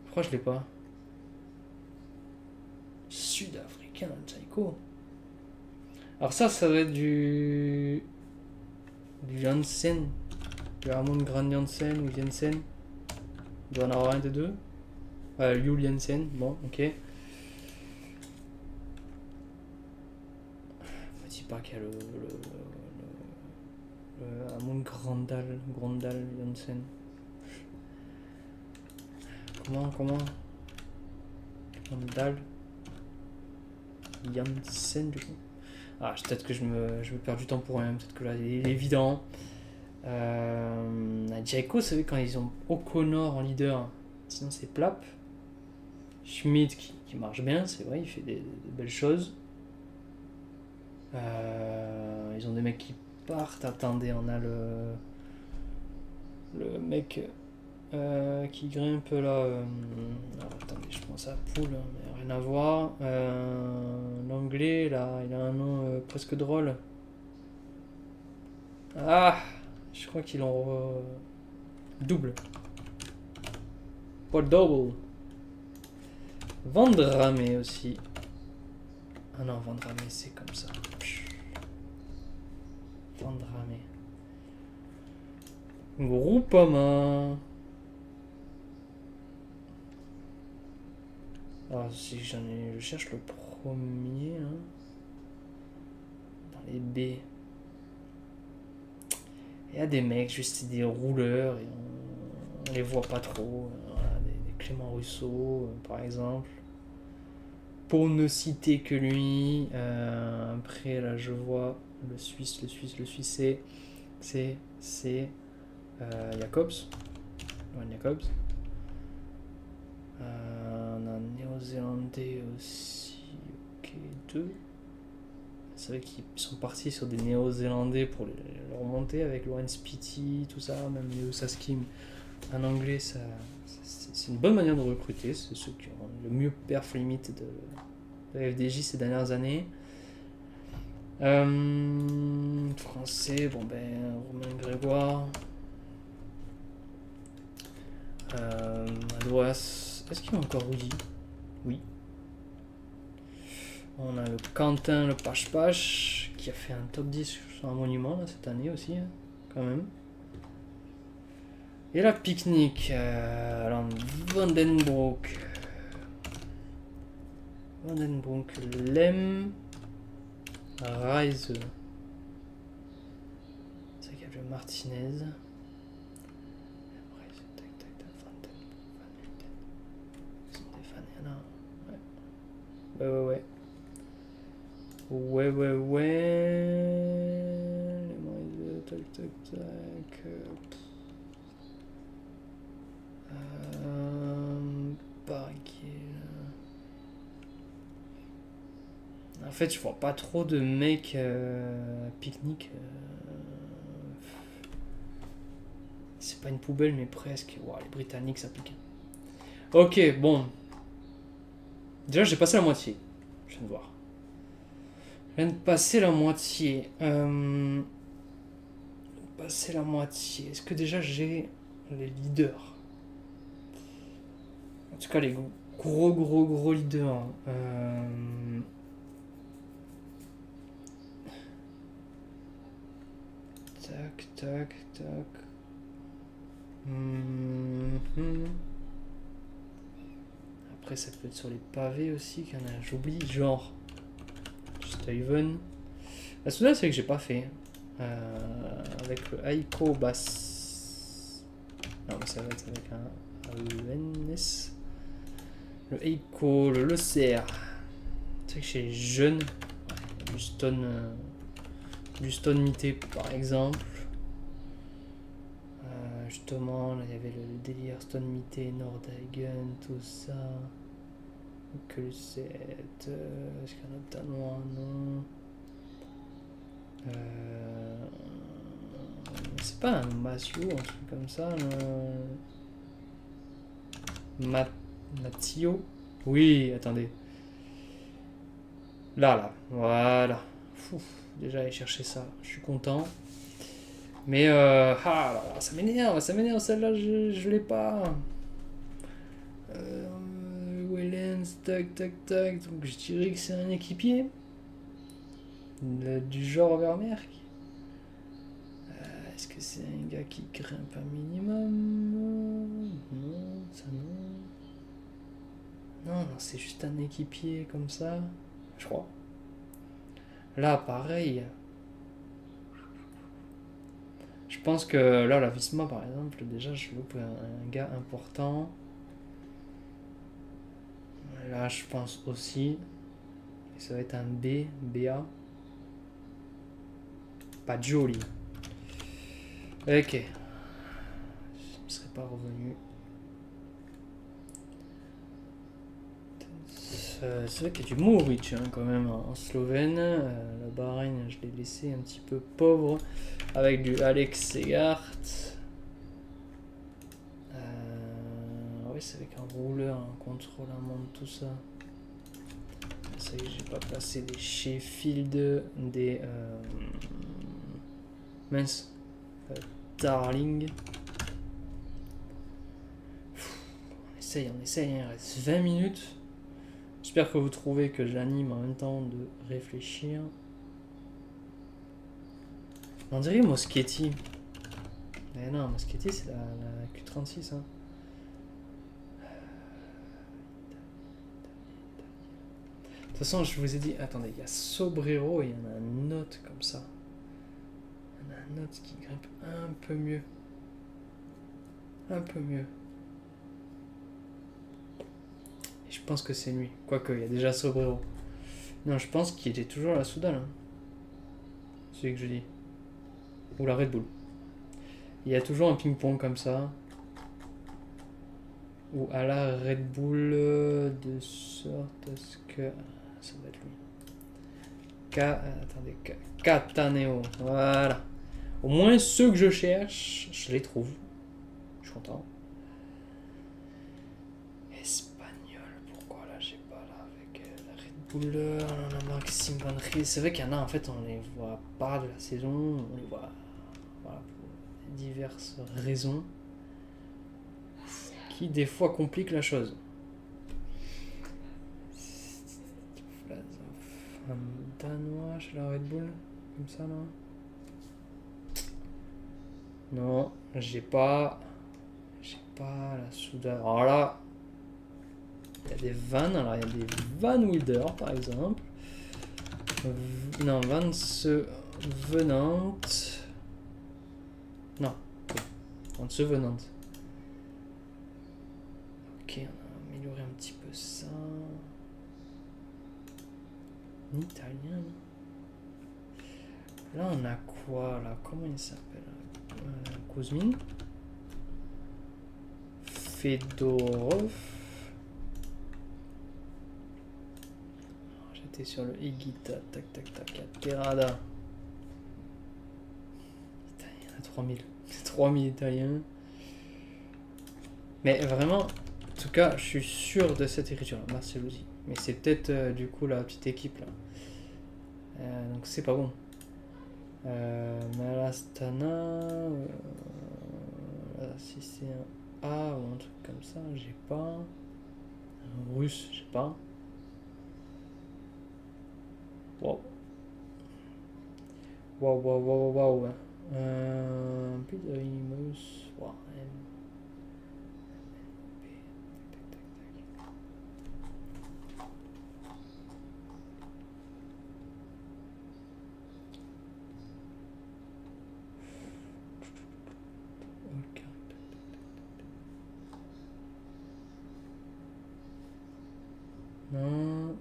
A: Je crois que je l'ai pas. Sud-africain, la Jayco. Alors ça va être du Janssen. Du Ramon Grand Janssen ou Jensen. Il doit en avoir un des deux. Liu Jensen, bon, ok. Me dis pas qu'il y a le Ramon Grandal Janssen. Comment Grandal Janssen du coup. Ah, peut-être que je me perds du temps pour rien, peut-être que là il est évident. Jayco, vous savez, quand ils ont O'Connor en leader, sinon c'est Plap. Schmidt qui marche bien, c'est vrai, il fait des belles choses. Ils ont des mecs qui partent. Attendez, on a le mec qui grimpe là. Attendez, je pense à Poule, mais rien à voir. L'anglais là, il a un nom presque drôle. Ah, je crois qu'ils l'ont double. Pas double. Vandrame aussi. Ah non, Vandrame c'est comme ça. Vandrame. Groupama. Alors si je cherche le premier hein. Dans les B. Il y a des mecs, juste des rouleurs, et on les voit pas trop. Voilà, des Clément Rousseau, par exemple. Pour ne citer que lui. Après, là, je vois le Suisse, c'est Jacobs. Johan Jacobs. On a un néo-zélandais aussi. Ok, deux. C'est vrai qu'ils sont partis sur des néo-zélandais pour le remonter avec Lawrence Pitty, tout ça, même Leo Saskim. En anglais, c'est une bonne manière de recruter. C'est ceux qui ont le mieux perf limite de FDJ ces dernières années. Français, bon ben, Romain Grégoire. Adoas. Est-ce qu'il y a encore Rudy? Oui. On a le Quentin, le Pache qui a fait un top 10 sur un monument là, cette année aussi, hein, quand même. Et la pique-nique, alors Vandenbroek. Lem. Rise. C'est vrai qu'il y a le Martinez. Ouais. Tac. En fait, je vois pas trop de mecs pique-nique. C'est pas une poubelle, mais presque. Wow, les Britanniques, ça pique. Ok, bon. Déjà, j'ai passé la moitié. Je viens de voir. Je viens de passer la moitié. Est-ce que déjà j'ai les leaders? En tout cas, les gros leaders. Tac. Après, ça peut être sur les pavés aussi qu'il y en a. J'oublie, genre. Steven. La soudain, c'est que j'ai pas fait. Avec le Aiko Bass. Non, mais ça va être avec un AENS. Le Aiko, le CR. C'est que chez les jeunes, du Stone Mité par exemple. Justement, là il y avait le délire Stone Mité, Nordhagen, tout ça. Que le 7. Est-ce qu'il y a un autre danois? Non. C'est pas un Mathieu, un truc comme ça. Mattio. Oui, attendez. Là, voilà. Ouf, déjà aller chercher ça, je suis content. Mais ah là là, ça m'énerve celle-là, je l'ai pas. Wellens, tac tac tac, donc je dirais que c'est un équipier. Du genre Vermeer. Est-ce que c'est un gars qui grimpe un minimum? Non, ça non. Non, non, c'est juste un équipier comme ça, je crois. Là, pareil. Je pense que là, la Visma, par exemple, déjà, je loupe un gars important. Là, je pense aussi. Et ça va être un B, BA. Pas joli. Ok. Je ne serais pas revenu. C'est vrai qu'il y a du Mohoric hein, quand même en Slovène. La Bahreïn, je l'ai laissé un petit peu pauvre avec du Alex Segart. Oui, c'est avec un rouleur, un contrôle, un monde, tout ça. Ça y est, j'ai pas placé des Sheffield, des mince, Darling. On essaye, hein, il reste 20 minutes. J'espère que vous trouvez que j'anime en même temps de réfléchir. On dirait Moschetti. Mais non, Moschetti c'est la Q36. Hein. De toute façon, je vous ai dit, attendez, il y a Sobrero et il y en a un autre comme ça. Il y en a un autre qui grimpe un peu mieux. Un peu mieux. Et je pense que c'est lui. Quoique, il y a déjà Sobrero. Non, je pense qu'il est toujours à la Soudal. Hein. C'est celui que je dis. Ou la Red Bull. Il y a toujours un ping-pong comme ça. Ou à la Red Bull de sorte à ce que... Ça va être lui. Attendez. Cataneo. Voilà. Au moins ceux que je cherche, je les trouve. Je suis content. Espagnol. Pourquoi là j'ai pas là avec la Red Bull, la Maxime Van Ries. C'est vrai qu'il y en a en fait on les voit pas de la saison. On les voit voilà, pour diverses raisons. Qui des fois compliquent la chose. Un Danois chez la Red Bull, comme ça là. Non, j'ai pas la Souda. Alors là, il y a des vannes. Alors il y a des Van Wilder par exemple. Non, Van se venante. Non, Van se venante. Ok, on a amélioré un petit peu ça. En italien. Là, on a quoi là? Comment il s'appelle? Kuzmin. Fedorov. J'étais sur le Higuita. Tac, tac, tac. Terrada. Il y en a 3000. 3000 italiens. Mais vraiment, en tout cas, je suis sûr de cette écriture. Marcellosi. Mais c'est peut-être du coup la petite équipe là. Donc c'est pas bon. Malastana. Si c'est un A ou un truc comme ça, j'ai pas. Un russe, j'ai pas. Wow. Wow. Pidorimus. Wow. Non.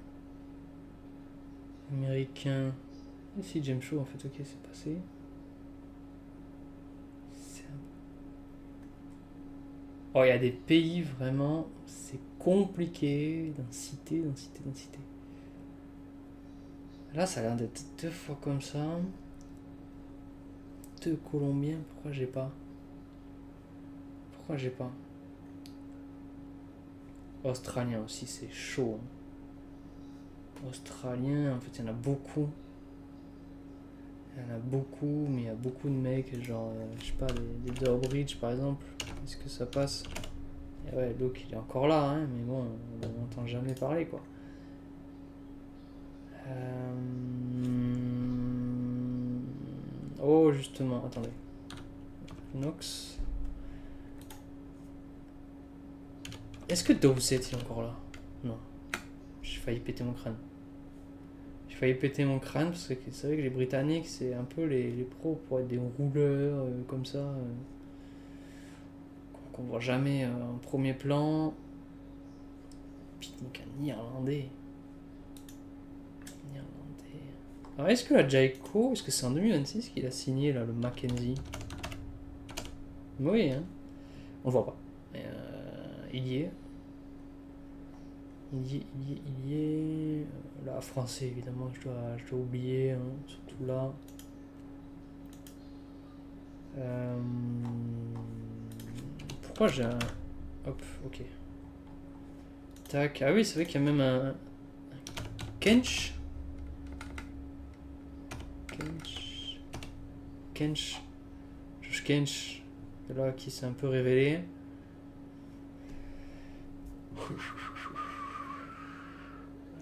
A: Américain. Et si James Shaw en fait, ok, c'est passé. Oh, il y a des pays vraiment, c'est compliqué d'en citer. Là, ça a l'air d'être 2 fois comme ça. 2 Colombiens, pourquoi j'ai pas? Australien aussi, c'est chaud. Australiens, en fait, il y en a beaucoup. Il y en a beaucoup, mais il y a beaucoup de mecs, genre, je sais pas, des Durbridge par exemple. Est-ce que ça passe? Et ouais, Luke, il est encore là, hein, mais bon, on n'entend jamais parler, quoi. Oh, justement, attendez. Nox. Est-ce que Dowsett est encore là? Non. J'ai failli péter mon crâne. J'ai failli péter mon crâne parce que c'est vrai que les Britanniques, c'est un peu les pros pour être des rouleurs comme ça. Qu'on voit jamais en premier plan. Pique-nique un Irlandais. Alors est-ce que la Jaico, est-ce que c'est en 2026 qu'il a signé là, le Mackenzie? Oui, hein. On le voit pas. Mais, il y est. Il y est. Là, français évidemment, je dois oublier, hein, surtout là. Pourquoi j'ai un. Hop, ok. Tac. Ah oui, c'est vrai qu'il y a même un. Kench. Josh Kench. Là, qui s'est un peu révélé.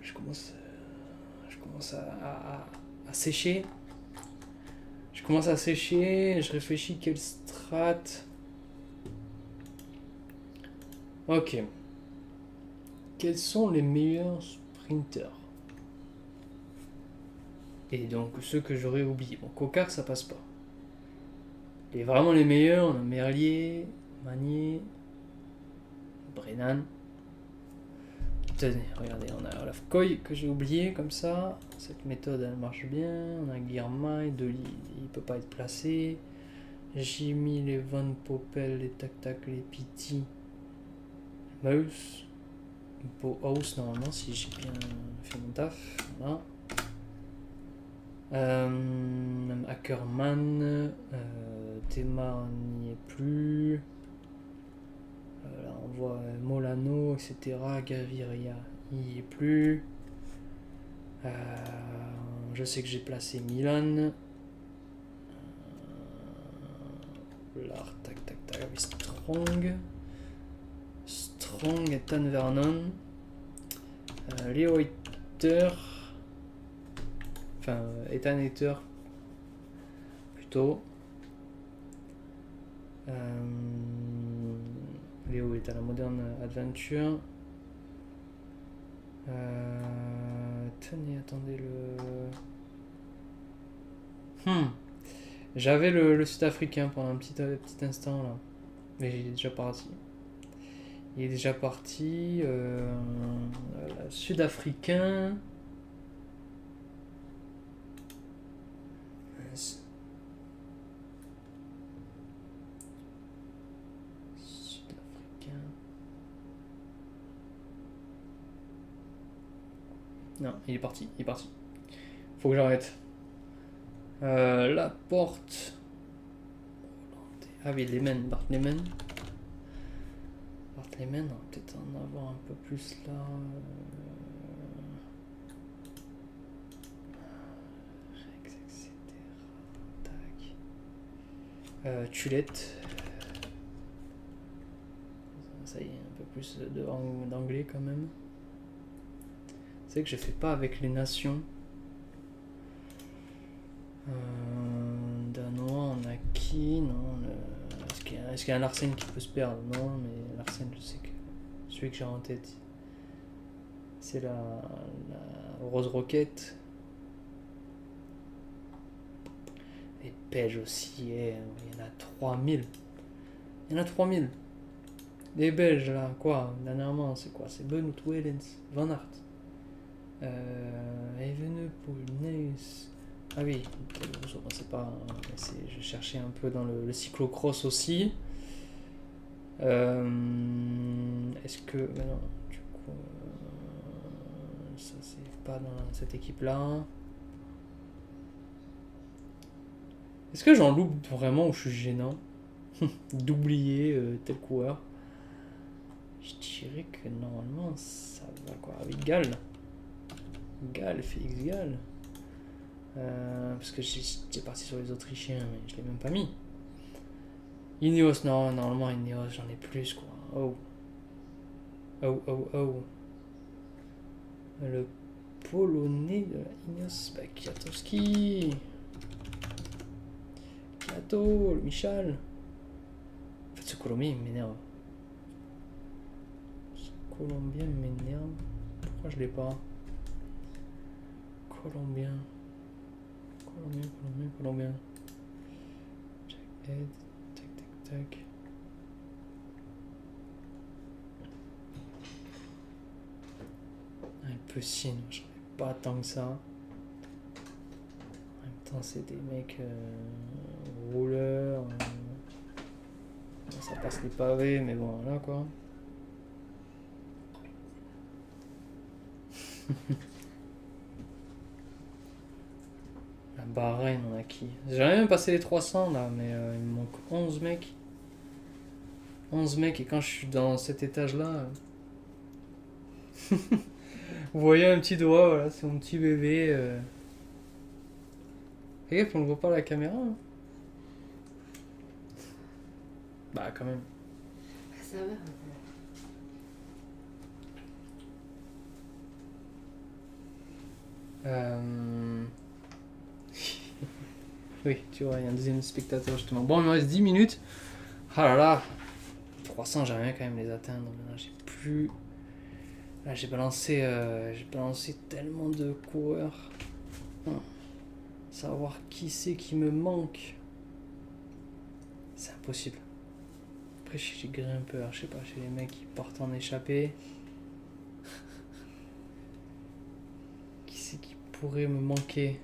A: Je commence à sécher. Je commence à sécher. Je réfléchis quelle strat. Ok. Quels sont les meilleurs sprinters? Et donc ceux que j'aurais oubliés. Bon, Kokar, ça passe pas. Et vraiment les meilleurs, on a Merlier, Magnier, Brennan. Tenez, regardez, on a Olaf Koy que j'ai oublié comme ça. Cette méthode elle marche bien. On a Guillermin, Deli, il peut pas être placé. J'ai mis les Van Poppel, les Tac Tac, les Pity, Maus, Bauhaus normalement si j'ai bien fait mon taf. Voilà. Même Ackerman, Théma on n'y est plus. Là on voit Molano, etc. Gaviria n'y est plus. Je sais que j'ai placé Milan. Là, tac tac tac, oui, Strong, Ethan Vernon. Leo Hater. Enfin, Ethan Hater. Plutôt. Léo est à la Modern Adventure. Tenez, attendez J'avais le sud-africain pendant un petit instant là. Mais il est déjà parti. Il est déjà parti. Sud-africain. Non, il est parti. Faut que j'arrête. La porte. Ah oui, Bart Lehman, on va peut-être en avoir un peu plus là. Rex, etc. Tac. Tulette. Ça y est, un peu plus d'anglais quand même. C'est vrai que je fais pas avec les nations. Danois, on a qui? Non, est-ce qu'il y a un Larsen qui peut se perdre? Non, mais Larsen, je sais que celui que j'ai en tête, c'est la Rose Rocket. Les Belges aussi, il y en a 3000. Il y en a 3000. Les Belges là, quoi? Dernièrement, c'est quoi? C'est Benoît Wellens, Van Aert. Evenepoel, Neus. Ah oui, c'est pas. Je cherchais un peu dans le cyclocross aussi. Est-ce que. Mais non, du coup. Ça, c'est pas dans cette équipe-là. Est-ce que j'en loupe vraiment ou je suis gênant d'oublier tel coureur? Je dirais que normalement ça va quoi. Avec Gall. Gall, Félix Gall. Parce que j'étais parti sur les Autrichiens, mais je l'ai même pas mis. Ineos, non, normalement Ineos, j'en ai plus quoi. Oh. Oh, oh, oh. Le polonais de la Ineos, bah, Kwiatkowski. Kiato, le Michal. En fait, ce Colombien il m'énerve. Ce Colombien m'énerve. Pourquoi je l'ai pas? Colombien. Colombien. Check head. Tac. Un peu signe, j'en ai pas tant que ça. En même temps, c'est des mecs rouleurs. Ça passe les pavés, mais bon, voilà quoi. La Bahreïn, on a qui? J'aurais même passé les 300 là, mais il me manque 11 mecs. 11 mecs, et quand je suis dans cet étage là. Vous voyez un petit doigt, voilà, c'est mon petit bébé. Fais gaffe, on le voit pas à la caméra. Hein. Bah, quand même.
B: Ça va.
A: Oui, tu vois, il y a un deuxième spectateur justement. Bon, il me reste 10 minutes. Ah là là. 300, j'aimerais bien quand même les atteindre. Maintenant, j'ai plus. Là, j'ai balancé tellement de coureurs. Savoir qui c'est qui me manque. C'est impossible. Après, chez les grimpeurs, je sais pas, chez les mecs qui partent en échappée. Qui c'est qui pourrait me manquer?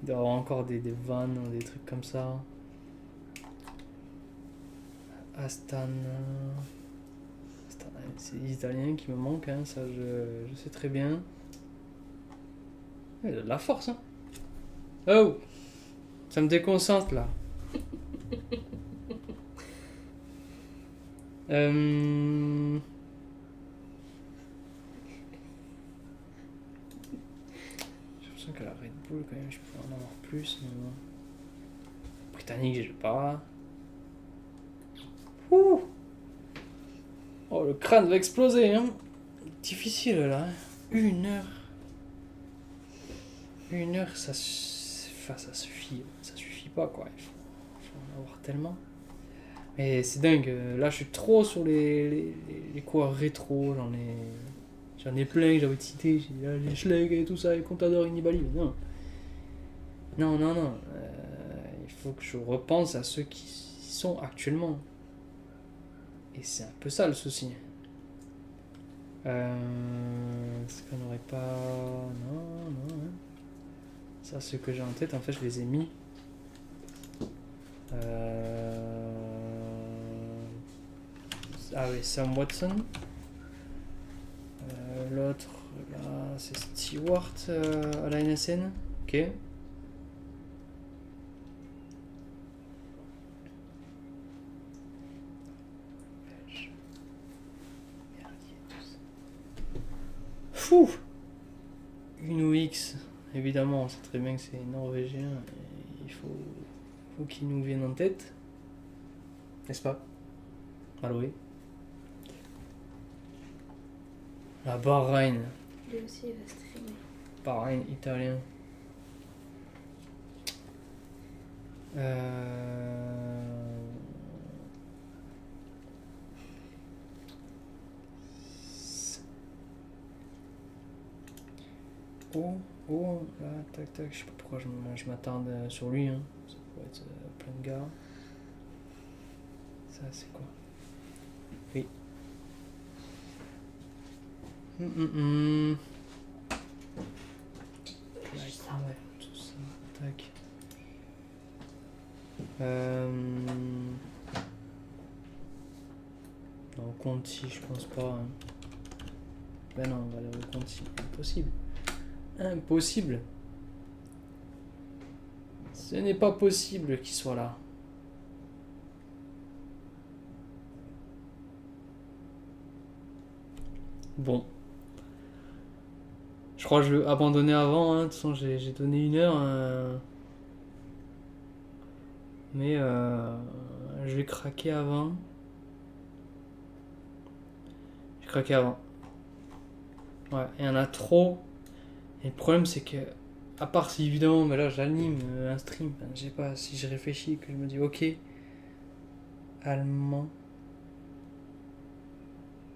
A: Il doit y avoir encore des vannes ou des trucs comme ça. Astana. C'est les Italiens qui me manquent, hein, ça je sais très bien. Il a de la force, hein. Oh! Ça me déconcentre là. J'ai l'impression que la Red Bull, quand même, je pourrais en avoir plus, mais bon. Britannique, j'ai pas. Ouh! Oh, le crâne va exploser, hein. Difficile là. 1 heure. 1 heure, ça suffit. Ça suffit pas quoi. Il faut en avoir tellement. Mais c'est dingue. Là, je suis trop sur les coureurs rétro. J'en ai plein que j'avais cité. J'ai les Schlegel et tout ça, les Contador, Nibali. Mais non. Non. Il faut que je repense à ceux qui y sont actuellement. Et c'est un peu ça le souci. Est-ce qu'on n'aurait pas. Non. Hein. Ça, ceux que j'ai en tête, en fait, je les ai mis. Ah oui, Sam Watson. L'autre, là, c'est Stewart à la NSN. Ok. Fou! Uno X, évidemment, on sait très bien que c'est norvégien. Et il faut qu'il nous vienne en tête. N'est-ce pas? Maloué. La Bahreïn.
B: Lui aussi, il va streamer.
A: Bahreïn italien. Oh, là, tac, je sais pas pourquoi je m'attarde sur lui, hein. Ça pourrait être plein de gars. Ça, c'est quoi? Oui. Ouais, tout ça, tac. Non, Conti, je pense pas. Hein. Ben non, on va aller au Conti. Impossible. Ce n'est pas possible qu'il soit là. Bon. Je crois que je vais abandonner avant, hein. De toute façon, j'ai donné 1 heure. Mais je vais craquer avant. J'ai craqué avant. Ouais, il y en a trop. Et le problème, c'est que, à part si évidemment, mais là j'anime un stream, ben, je sais pas, si je réfléchis, que je me dis, ok, allemand.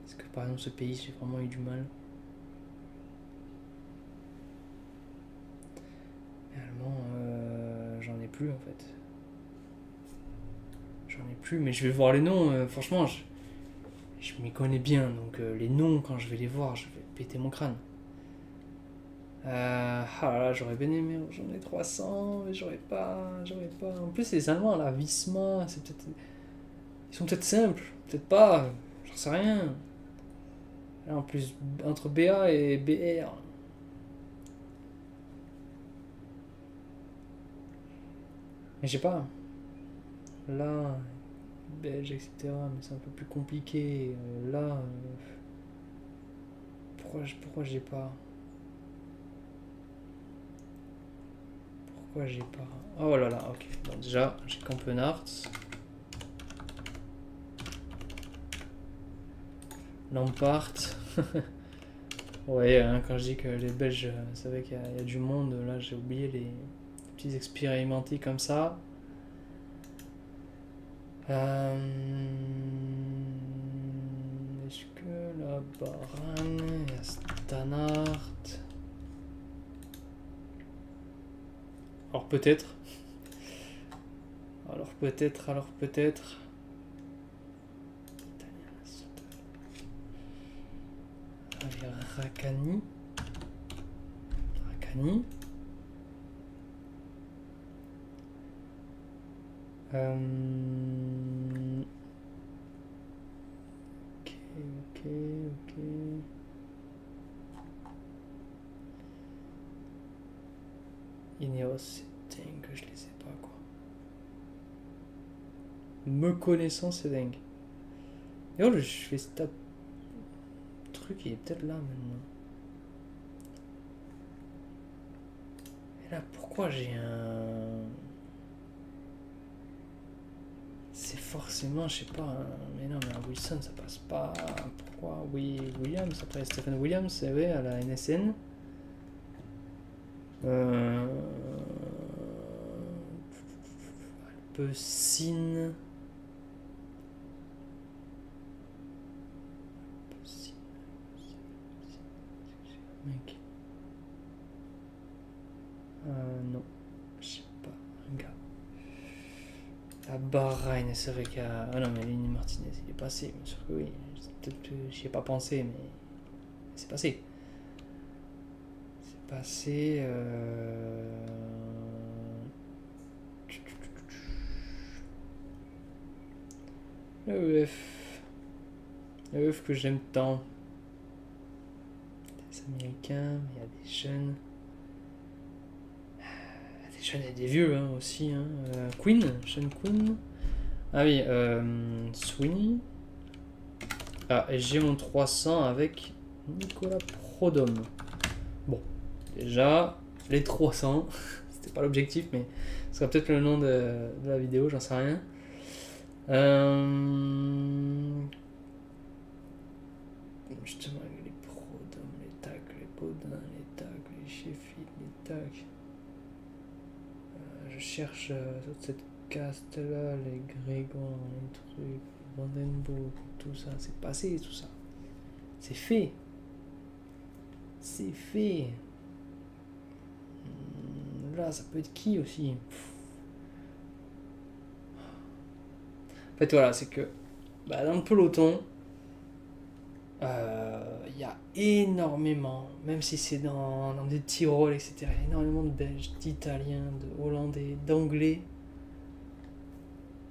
A: Est-ce que par exemple, ce pays, j'ai vraiment eu du mal? Mais allemand, j'en ai plus en fait. J'en ai plus, mais je vais voir les noms, franchement, je m'y connais bien, donc les noms, quand je vais les voir, je vais péter mon crâne. Ah là, j'aurais bien aimé, j'en ai 300, mais j'aurais pas. En plus, les Allemands, là, Visma, c'est peut-être. Ils sont peut-être simples, peut-être pas, j'en sais rien. Là, en plus, entre BA et BR. Mais je sais pas. Là, belge, etc. Mais c'est un peu plus compliqué. Là, pourquoi j'ai pas. Pourquoi j'ai pas. Oh là là, ok. Bon, déjà, j'ai Campenart. Lampard. Ouais, hein, quand je dis que les Belges savaient qu'il y a du monde, là j'ai oublié les petits expérimentés comme ça. Est-ce que la Varane, il y a Stannard. Alors peut-être. Alors peut-être. Allez, Rakani. Ok. Ineos, c'est dingue que je les ai pas, quoi. Me connaissant, c'est dingue. Et oh, je fais ce truc, il est peut-être là maintenant. Et là, pourquoi j'ai un. C'est forcément, je sais pas, mais non, mais un Wilson ça passe pas. Pourquoi? Oui, Williams, après Stephen Williams, c'est vrai, à la NSN. Alpecin. Mec. Non, je sais pas, un gars. La Bahreïn, c'est vrai qu'il y a. Ah non, mais Lenny Martinez, il est passé, bien sûr que oui. Peut-être que j'y ai pas pensé, mais c'est passé. C'est passé. Le EF. Le EF que j'aime tant. Des Américains, il y a des jeunes. Des jeunes et des vieux hein, aussi. Hein. Sean Quinn. Ah oui, Sweeney. Ah, et j'ai mon 300 avec Nicolas Prodhomme. Bon, déjà, les 300, c'était pas l'objectif, mais ce sera peut-être le nom de la vidéo, j'en sais rien. Justement, les Prodhomme, les tacs, les Baudin, les tacs, les Sheffield, les tacs. Je cherche toute cette caste-là, les Grégoire, les trucs, Vandenberg, tout ça, c'est passé tout ça. C'est fait. C'est fait. Là, ça peut être qui aussi? En fait, voilà, c'est que dans le peloton, il y a énormément, même si c'est dans des petits rôles, etc., il y a énormément de Belges, d'Italiens, de Hollandais, d'Anglais.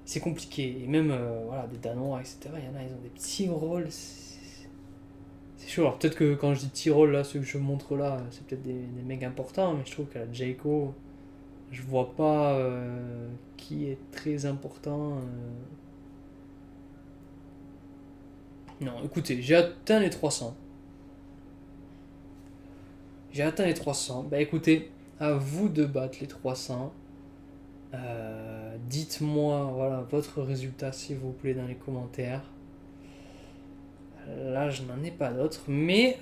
A: C'est compliqué. Et même voilà, des Danois, etc., il y en a, ils ont des petits rôles. C'est chaud. Alors peut-être que quand je dis petits rôles, là, ceux que je montre là, c'est peut-être des mecs importants, mais je trouve qu'à la Jayco, je vois pas qui est très important. Non, écoutez, j'ai atteint les 300. J'ai atteint les 300. Bah écoutez, à vous de battre les 300. Dites-moi voilà, votre résultat s'il vous plaît dans les commentaires. Là je n'en ai pas d'autres, mais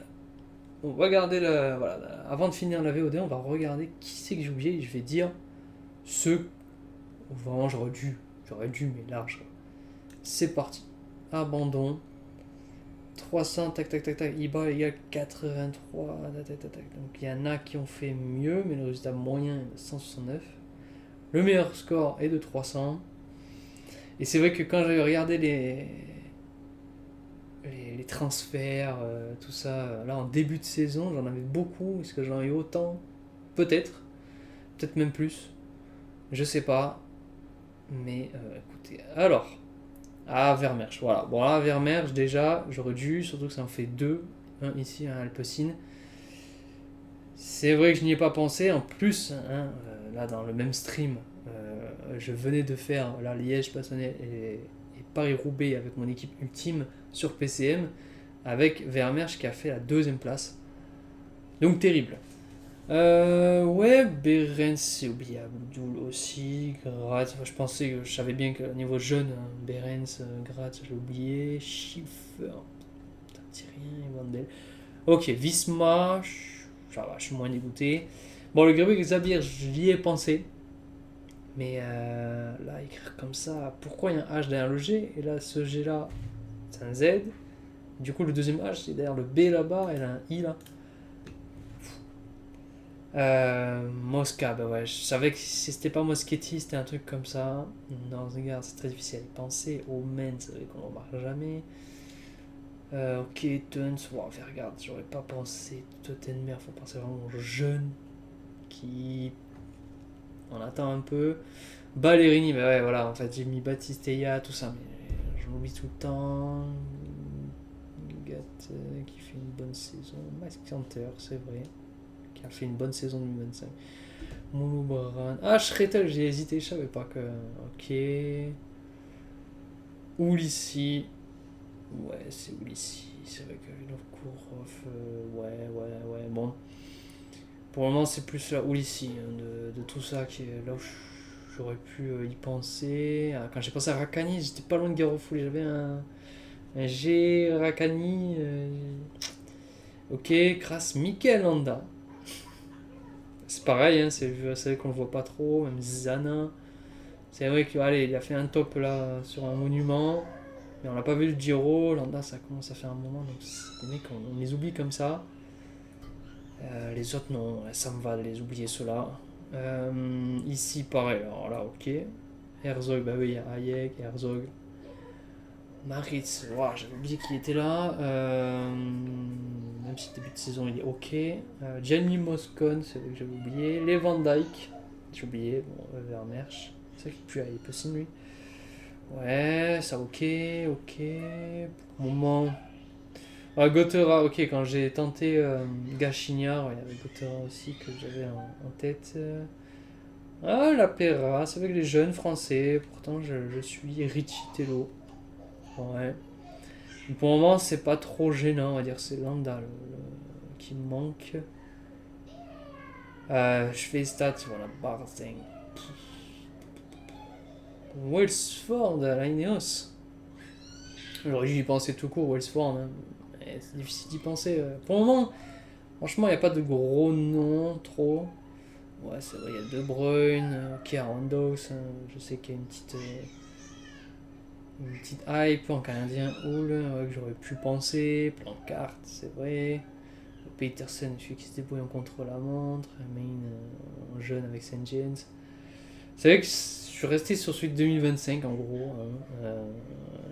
A: on va regarder voilà, avant de finir la VOD, on va regarder qui c'est que j'ai oublié et je vais dire ceux où vraiment j'aurais dû mais large. C'est parti. Abandon. 300, tac tac tac tac, IBA égale 83, tac tac tac tac. Donc il y en a qui ont fait mieux, mais le résultat moyen est de 169. Le meilleur score est de 300. Et c'est vrai que quand j'avais regardé les transferts, tout ça, là en début de saison, j'en avais beaucoup. Est-ce que j'en ai eu autant? Peut-être. Peut-être même plus. Je sais pas. Mais écoutez. Alors. Ah, Vermersch. Voilà. Bon, là, Vermersch, déjà, j'aurais dû. Surtout que ça en fait deux. Un ici, un Alpecin. C'est vrai que je n'y ai pas pensé. En plus, là, dans le même stream, je venais de faire la Liège, Bastogne et Paris-Roubaix avec mon équipe ultime sur PCM, avec Vermersch qui a fait la deuxième place. Donc terrible. Ouais, Berens c'est oubliable, Doul aussi, Graz, je savais bien que niveau jeune, Berens, Graz, je l'ai oublié, Schiffer, Thierry, Vandel. Ok, Visma, ça va, je suis moins dégoûté. Bon, le Grébé Xavier, j'y ai pensé. Mais là, écrire comme ça, pourquoi il y a un H derrière le G? Et là, ce G là, c'est un Z. Du coup, le deuxième H, c'est derrière le B là-bas, et là, un I là. Mosca, bah ouais, je savais que si c'était pas Moschetti, c'était un truc comme ça. Non, regarde, c'est très difficile à y penser. Omen, c'est vrai qu'on ne remarque jamais. Ok, Tuns, wow, regarde, j'aurais pas pensé. Tottenmer, faut penser vraiment aux jeunes qui. On attend un peu. Ballerini, bah ouais, voilà, en fait, j'ai mis Baptiste-Eya, tout ça, mais j'en oublie tout le temps. Gat qui fait une bonne saison. Max Canter, c'est vrai, qui a fait une bonne saison 2025. Mouloubran. Ah, Schrettel, j'ai hésité, je savais pas que. Ok. Oulissi. Ouais, c'est Oulissi. C'est vrai que Vinokourov. Ouais. Bon. Pour le moment, c'est plus là Oulissi de tout ça qui est là où j'aurais pu y penser. Quand j'ai pensé à Rakani, j'étais pas loin de Garofoli. J'avais un G Rakani. Ok, Kras Mikel Landa. C'est pareil, hein, c'est vrai qu'on le voit pas trop. Même Zana. C'est vrai qu'il a fait un top là sur un monument. Mais on l'a pas vu le Giro. Landa, ça commence à faire un moment. Donc les mecs, on les oublie comme ça. Les autres, non, ça me va de les oublier ceux-là. Ici, pareil, alors là, ok. Herzog, bah oui, il y a Hayek, Herzog. Maritz, wow, j'avais oublié qu'il était là. Même si début de saison, il est ok. Gianni Moscon, c'est vrai que j'avais oublié. Les Van Dyke, j'ai oublié. Bon, Vermersch, c'est vrai qu'il pue à Epocine, lui. Ouais, ça ok. Moment. Ah, Gotera, ok, quand j'ai tenté Gachignard, il y avait Gotera aussi que j'avais en tête. Ah, la Pera, c'est avec les jeunes français, pourtant je suis Richie Tello. Ouais. Pour le moment, c'est pas trop gênant, on va dire, c'est Landa qui me manque. Je fais les stats, voilà, Barzeng. Wellsford, la Ineos. J'aurais dû y penser tout court, Wellsford, hein. C'est difficile d'y penser. Pour le moment, franchement, il n'y a pas de gros noms trop. Ouais, c'est vrai, il y a De Bruyne, ok, Rondos, je sais qu'il y a une petite hype en canadien Hull, ouais, que j'aurais pu penser. Plancart, c'est vrai. Peterson, celui qui se débrouille en contre-la-montre. Main en jeune avec Saint James. C'est vrai que je suis resté sur celui de 2025 en gros.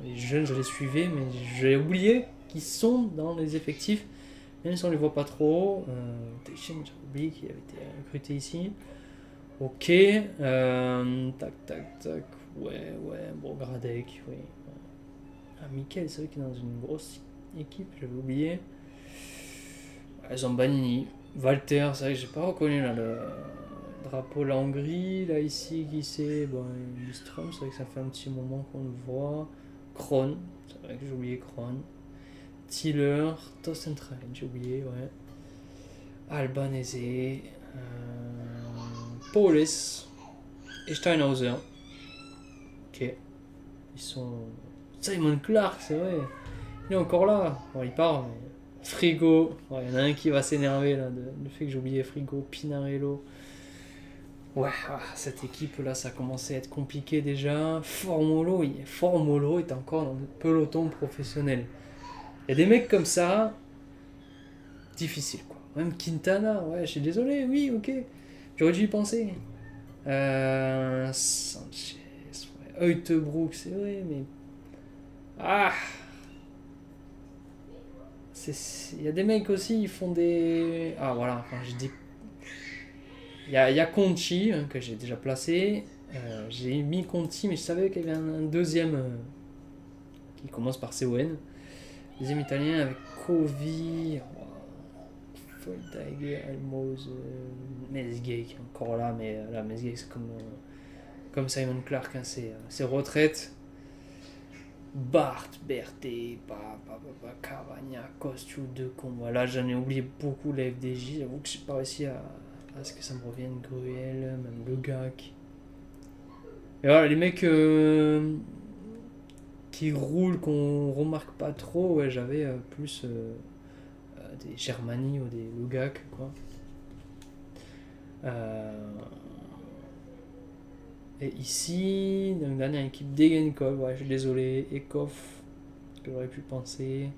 A: Les jeunes, je les suivais, mais j'ai oublié qu'ils sont dans les effectifs. Même si on les voit pas trop. Teixeira, j'ai oublié qu'il avait été recruté ici. Ok. Tac. Ouais. Bon, Gradec, oui. Ah, Mikel, c'est vrai qu'il est dans une grosse équipe, j'avais oublié. Zambanini. Walter, c'est vrai que j'ai pas reconnu là, le drapeau la Hongrie. Là, ici, qui c'est? Bon, Listrom, c'est vrai que ça fait un petit moment qu'on le voit. Kron, c'est vrai que j'ai oublié Kron. Tiller, Tostentrain, j'ai oublié, ouais. Albanese, Paulus et Steinhauser. Ok. Ils sont... Simon Clark, c'est vrai. Il est encore là. Bon, il part, mais... Frigo. Ouais, il y en a un qui va s'énerver là, du fait que j'ai oublié Frigo. Pinarello. Ouais, cette équipe-là, ça a commencé à être compliqué déjà. Formolo est encore dans le peloton professionnel. Il y a des mecs comme ça, difficile quoi. Même Quintana, ouais, je suis désolé, oui, ok. J'aurais dû y penser. Sanchez, ouais. Heutebrook, c'est vrai, mais... Ah, il y a des mecs aussi, ils font des... Ah voilà, enfin j'ai dit... Il y a Conti, hein, que j'ai déjà placé. J'ai mis Conti, mais je savais qu'il y avait un deuxième qui commence par CON. Deuxième italien avec Covi, Feldheiger, Almose, Mesgay qui est encore là, mais là Mesgay c'est comme Simon Clark, hein, c'est retraite. Bart, Berthet, Cavagna, Costu, Decombe. Là j'en ai oublié beaucoup la FDJ, j'avoue que j'ai pas réussi à ce que ça me revienne. Gruel, même Le Gac. Et voilà, les mecs qui roulent, qu'on remarque pas trop, ouais, j'avais plus des Germani ou des Le Gac, quoi. Et ici, donc dernière équipe, Degenkov, ouais, je suis désolé, Ekoff, que j'aurais pu penser.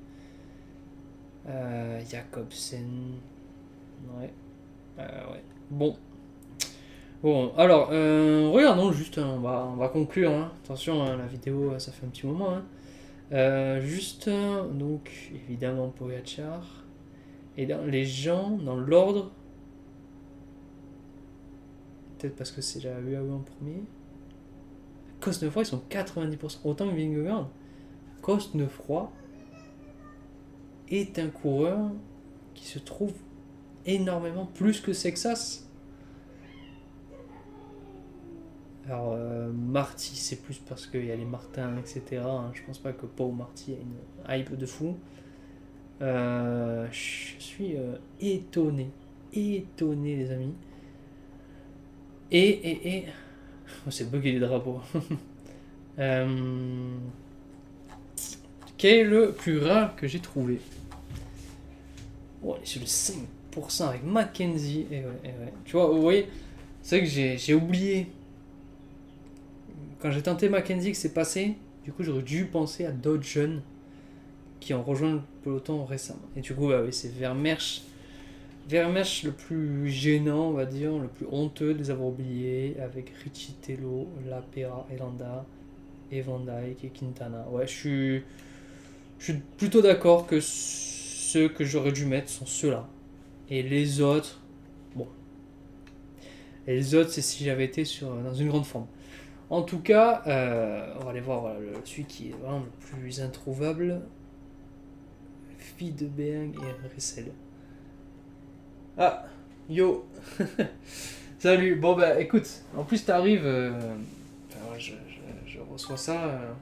A: Jacobsen, ouais. Ouais. Bon, alors, regardons juste, hein, on va conclure. Hein. Attention, hein, la vidéo, ça fait un petit moment. Hein. Juste, donc, évidemment, Pogacar. Et dans les gens, dans l'ordre, peut-être parce que c'est la UAE en premier. Cosnefroy, ils sont 90%. Autant que Vingegaard. Cosnefroy est un coureur qui se trouve énormément plus que Sexas. Alors, Marty, c'est plus parce qu'il y a les Martins, etc. Hein. Je pense pas que Paul Marty a une hype de fou. Je suis étonné, les amis. Et... Oh, c'est bugué les drapeaux. Quel est le plus rare que j'ai trouvé? Oh, on est sur le 5% avec Mackenzie. Et ouais. Tu vois, vous voyez, c'est vrai que j'ai oublié. Quand j'ai tenté Mackenzie que c'est passé, du coup j'aurais dû penser à d'autres jeunes qui ont rejoint le peloton récemment. Et du coup, bah oui, c'est Vermeersch. Vermeersch le plus gênant, on va dire, le plus honteux de les avoir oubliés, avec Riccitello, Lapera, Elanda, et Van Dijk et Quintana. Ouais, je suis plutôt d'accord que ceux que j'aurais dû mettre sont ceux-là. Et les autres, bon. Et les autres, c'est si j'avais été dans une grande forme. En tout cas, on va aller voir voilà, celui qui est vraiment le plus introuvable. Fideberg et Ressel. Ah, yo. Salut. Bon bah écoute, en plus t'arrives, je reçois ça.